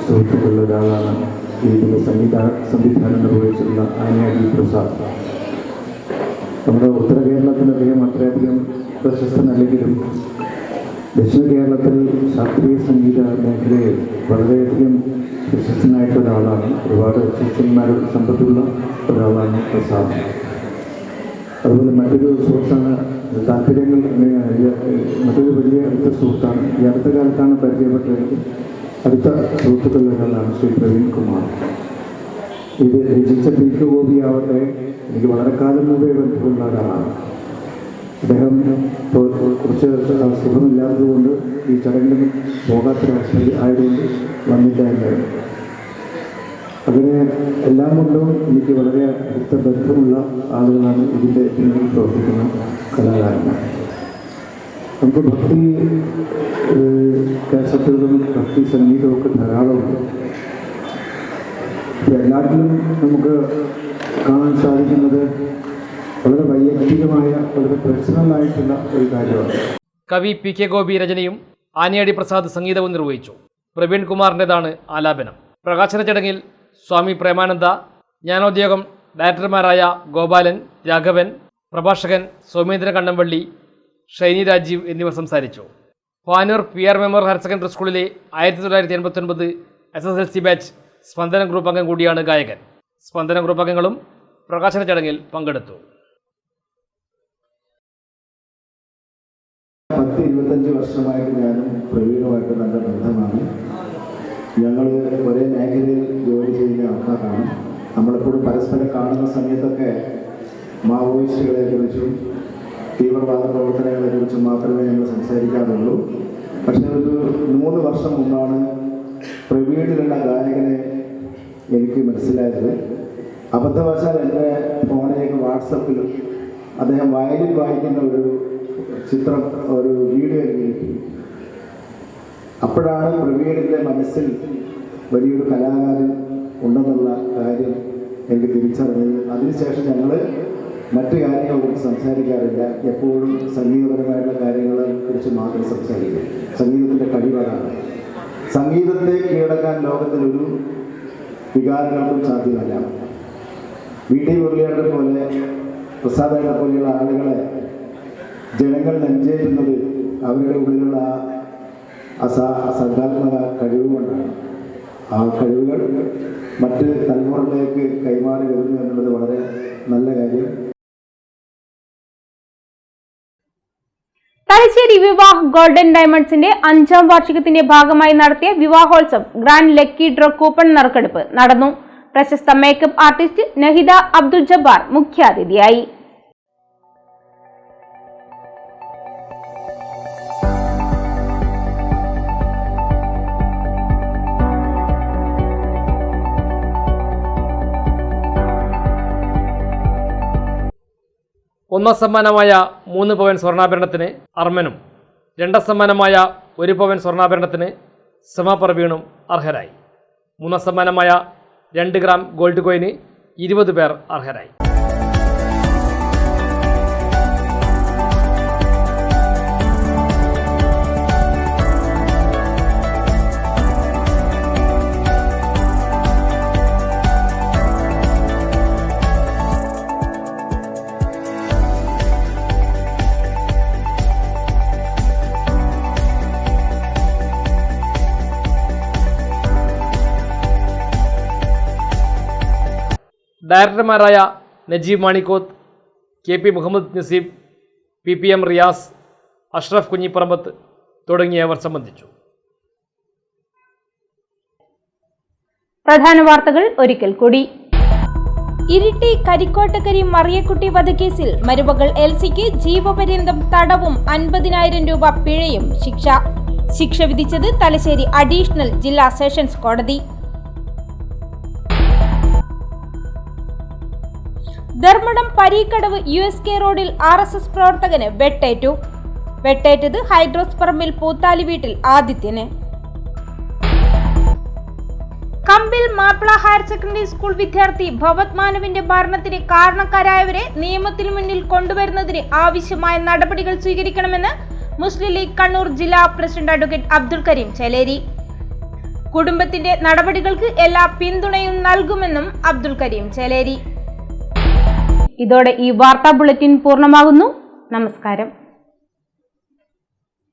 സുഹൃത്തുക്കളിൽ ഒരാളാണ് ഇതിൻ്റെ സംവിധാനം നിർവഹിച്ചിട്ടുള്ള ആനിയാടി പ്രസാദ്. നമ്മുടെ ഉത്തര കേരളത്തിൽ അദ്ദേഹം അത്രയധികം പ്രശസ്തനല്ലെങ്കിലും ദക്ഷിണ കേരളത്തിൽ ശാസ്ത്രീയ സംഗീത മേഖലയിൽ വളരെയധികം പ്രശസ്തനായിട്ടുള്ള ഒരാളാണ്. ഒരുപാട് ശിഷ്യന്മാരുടെ സമ്പത്തുള്ള ഒരാളാണ് പ്രസാദ്. അതുപോലെ മറ്റൊരു സുഹൃത്താണ് താല്പര്യങ്ങൾ, മറ്റൊരു വലിയ അടുത്ത സുഹൃത്താണ്. ഈ അടുത്ത കാലത്താണ് പരിചയപ്പെട്ടത്. അടുത്ത സുഹൃത്തുക്കളിൽ ഒരാളാണ് ശ്രീ പ്രവീൺ കുമാർ. ഇത് രചിച്ച പീക്ക് ഗോപി ആവട്ടെ, എനിക്ക് വളരെ കാലം മുമ്പേ ബന്ധമുള്ള ഒരാളാണ്. അദ്ദേഹം കുറച്ച് സുഖമില്ലാത്തതുകൊണ്ട് ഈ ചടങ്ങിന് പോകാത്തൊരവസ്ഥ ആയതുകൊണ്ട് വന്നില്ല എന്നായിരുന്നു. അതിന് എല്ലാം കൊണ്ടും എനിക്ക് വളരെ അടുത്ത ബന്ധമുള്ള ആളുകളാണ് ഇതിൻ്റെ പിന്നിൽ പ്രവർത്തിക്കുന്ന കലാകാരന്മാർ. നമുക്ക് ഭക്തി കാസറ്റുകളും ഭക്തി സംഗീതവും ഒക്കെ ധാരാളമുണ്ട്. എല്ലാത്തിലും നമുക്ക് കാണാൻ സാധിക്കുന്നത് വളരെ വൈയക്തികമായ, വളരെ പേഴ്സണലായിട്ടുള്ള ഒരു കാര്യമാണ്. കവി PK ഗോപി രചനയും ആനിയാടി പ്രസാദ് സംഗീതവും നിർവഹിച്ചു. പ്രവീൺ കുമാറിൻ്റെതാണ് ആലാപനം. പ്രകാശന ചടങ്ങിൽ സ്വാമി പ്രേമാനന്ദ, ജ്ഞാനോദ്യോഗം ഡയറക്ടർമാരായ ഗോപാലൻ, രാഘവൻ, പ്രഭാഷകൻ സൗമേന്ദ്രൻ കണ്ണമ്പള്ളി, ഷൈനി രാജീവ് എന്നിവർ സംസാരിച്ചു. Panoor PR memorial higher secondary സ്കൂളിലെ 1989 SSLC ബാച്ച് സ്പന്ദനം ഗ്രൂപ്പ് അംഗം കൂടിയാണ് ഗായകൻ. സ്പന്ദനം ഗ്രൂപ്പ് അംഗങ്ങളും പ്രകാശന ചടങ്ങിൽ പങ്കെടുത്തു. 10-25 വർഷമായിട്ട് ഞാനും പ്രവീണുമായിട്ട് നല്ല ബന്ധമാണ്. ഞങ്ങൾ ഒരേ മേഖലയിൽ ജോലി ചെയ്യുന്ന ആൾക്കാരാണ്. നമ്മളെപ്പോഴും പരസ്പരം കാണുന്ന സമയത്തൊക്കെ മാവോയിസ്റ്റുകളെ കുറിച്ചും തീവ്രവാദ പ്രവർത്തനങ്ങളെ കുറിച്ചും മാത്രമേ ഞങ്ങൾ സംസാരിക്കാറുള്ളൂ. പക്ഷേ ഒരു 3 വർഷം മുമ്പാണ് പ്രവീണിലുള്ള ഗായകനെ എനിക്ക് മനസ്സിലായത്. അബദ്ധവശാൽ എൻ്റെ ഫോണിലേക്ക് വാട്സപ്പിൽ അദ്ദേഹം വയലിൻ വായിക്കുന്ന ഒരു ചിത്രം, ഒരു വീഡിയോ എനിക്ക്. അപ്പോഴാണ് പ്രവീണിൻ്റെ മനസ്സിൽ വലിയൊരു കലാകാരൻ ഉണ്ടെന്നുള്ള കാര്യം എനിക്ക് തിരിച്ചറിഞ്ഞത്. അതിനുശേഷം ഞങ്ങൾ മറ്റു കാര്യങ്ങളെക്കുറിച്ച് സംസാരിക്കാറില്ല. എപ്പോഴും സംഗീതപരമായിട്ടുള്ള കാര്യങ്ങളെ കുറിച്ച് മാത്രം സംസാരിക്കും. സംഗീതത്തിൻ്റെ കഴിവാണ്. സംഗീതത്തെ കീഴടക്കാൻ ലോകത്തിലൊരു വികാരങ്ങൾക്കും സാധ്യമല്ല. VT മുരളിയുടെ പോലെ, പ്രസാദയുടെ പോലെയുള്ള ആളുകളെ ജനങ്ങൾ നെഞ്ചേറ്റുന്നത് അവരുടെ ഉള്ളിലുള്ള അസാധാത്മക കഴിവുകൊണ്ടാണ്. ആ കഴിവുകൾ മറ്റ് തലമുറകളിലേക്ക് കൈമാറി വരുന്നു എന്നുള്ളത് വളരെ നല്ല കാര്യം. തലശ്ശേരി വിവാഹ് ഗോൾഡൻ ഡയമണ്ട്സിന്റെ 5ാം വാർഷികത്തിന്റെ ഭാഗമായി നടത്തിയ വിവാഹോത്സവം ഗ്രാൻഡ് ലക്കി ഡ്രോ കൂപ്പൺ നറുക്കെടുപ്പ് നടന്നു. പ്രശസ്ത മേക്കപ്പ് ആർട്ടിസ്റ്റ് നഹിദ അബ്ദുൽ ജബ്ബാർ മുഖ്യാതിഥിയായി. ഒന്നാം സമ്മാനമായ 3 പവൻ സ്വർണ്ണാഭരണത്തിന് അർമനും 2ാം സമ്മാനമായ 1 പവൻ സ്വർണ്ണാഭരണത്തിന് സമ പ്രവീണും അർഹരായി. 3ാം സമ്മാനമായ 2 ഗ്രാം ഗോൾഡ് കോയിന് 20 പേർ അർഹരായി. ഡയറക്ടർമാരായ നജീബ് മാണിക്കോത്ത്, KP മുഹമ്മദ് നസീബ്, PPM റിയാസ്, അഷ്റഫ് കുഞ്ഞിപ്പറമ്പത്ത് തുടങ്ങിയവർ സംബന്ധിച്ചു. പ്രധാന വാർത്തകൾ ഒരിക്കൽ കൂടി. ഇരിട്ടി കരിക്കോട്ടക്കരി മറിയക്കുട്ടി വധക്കേസിൽ മരുമകൾ എൽസിക്ക് ജീവപര്യന്തം തടവും 50,000 രൂപ പിഴയും ശിക്ഷ വിധിച്ചത് തലശ്ശേരി അഡീഷണൽ ജില്ലാ സെഷൻസ് കോടതി. ധർമ്മടം പരീക്കടവ് USK റോഡിൽ RSS പ്രവർത്തകന് വെട്ടേറ്റത് ഹൈഡ്രോസ് പറമ്പിൽ പൂത്താലി വീട്ടിൽ ആദിത്യന്. കമ്പിൽ മാപ്പിള ഹയർ സെക്കൻഡറി സ്കൂൾ വിദ്യാർത്ഥി ഭവത് മാനവിന്റെ മരണത്തിന് കാരണക്കാരായവരെ നിയമത്തിന് മുന്നിൽ കൊണ്ടുവരുന്നതിന് ആവശ്യമായ നടപടികൾ സ്വീകരിക്കണമെന്ന് മുസ്ലിം ലീഗ് കണ്ണൂർ ജില്ലാ പ്രസിഡന്റ് അഡ്വക്കേറ്റ് അബ്ദുൽ കരീം ചേലേരി. കുടുംബത്തിന്റെ നടപടികൾക്ക് എല്ലാ പിന്തുണയും നൽകുമെന്നും അബ്ദുൽ കരീം ചേലേരി. ഇതോടെ ഈ വാർത്താ ബുള്ളറ്റിൻ പൂർണ്ണമാകുന്നു. നമസ്കാരം.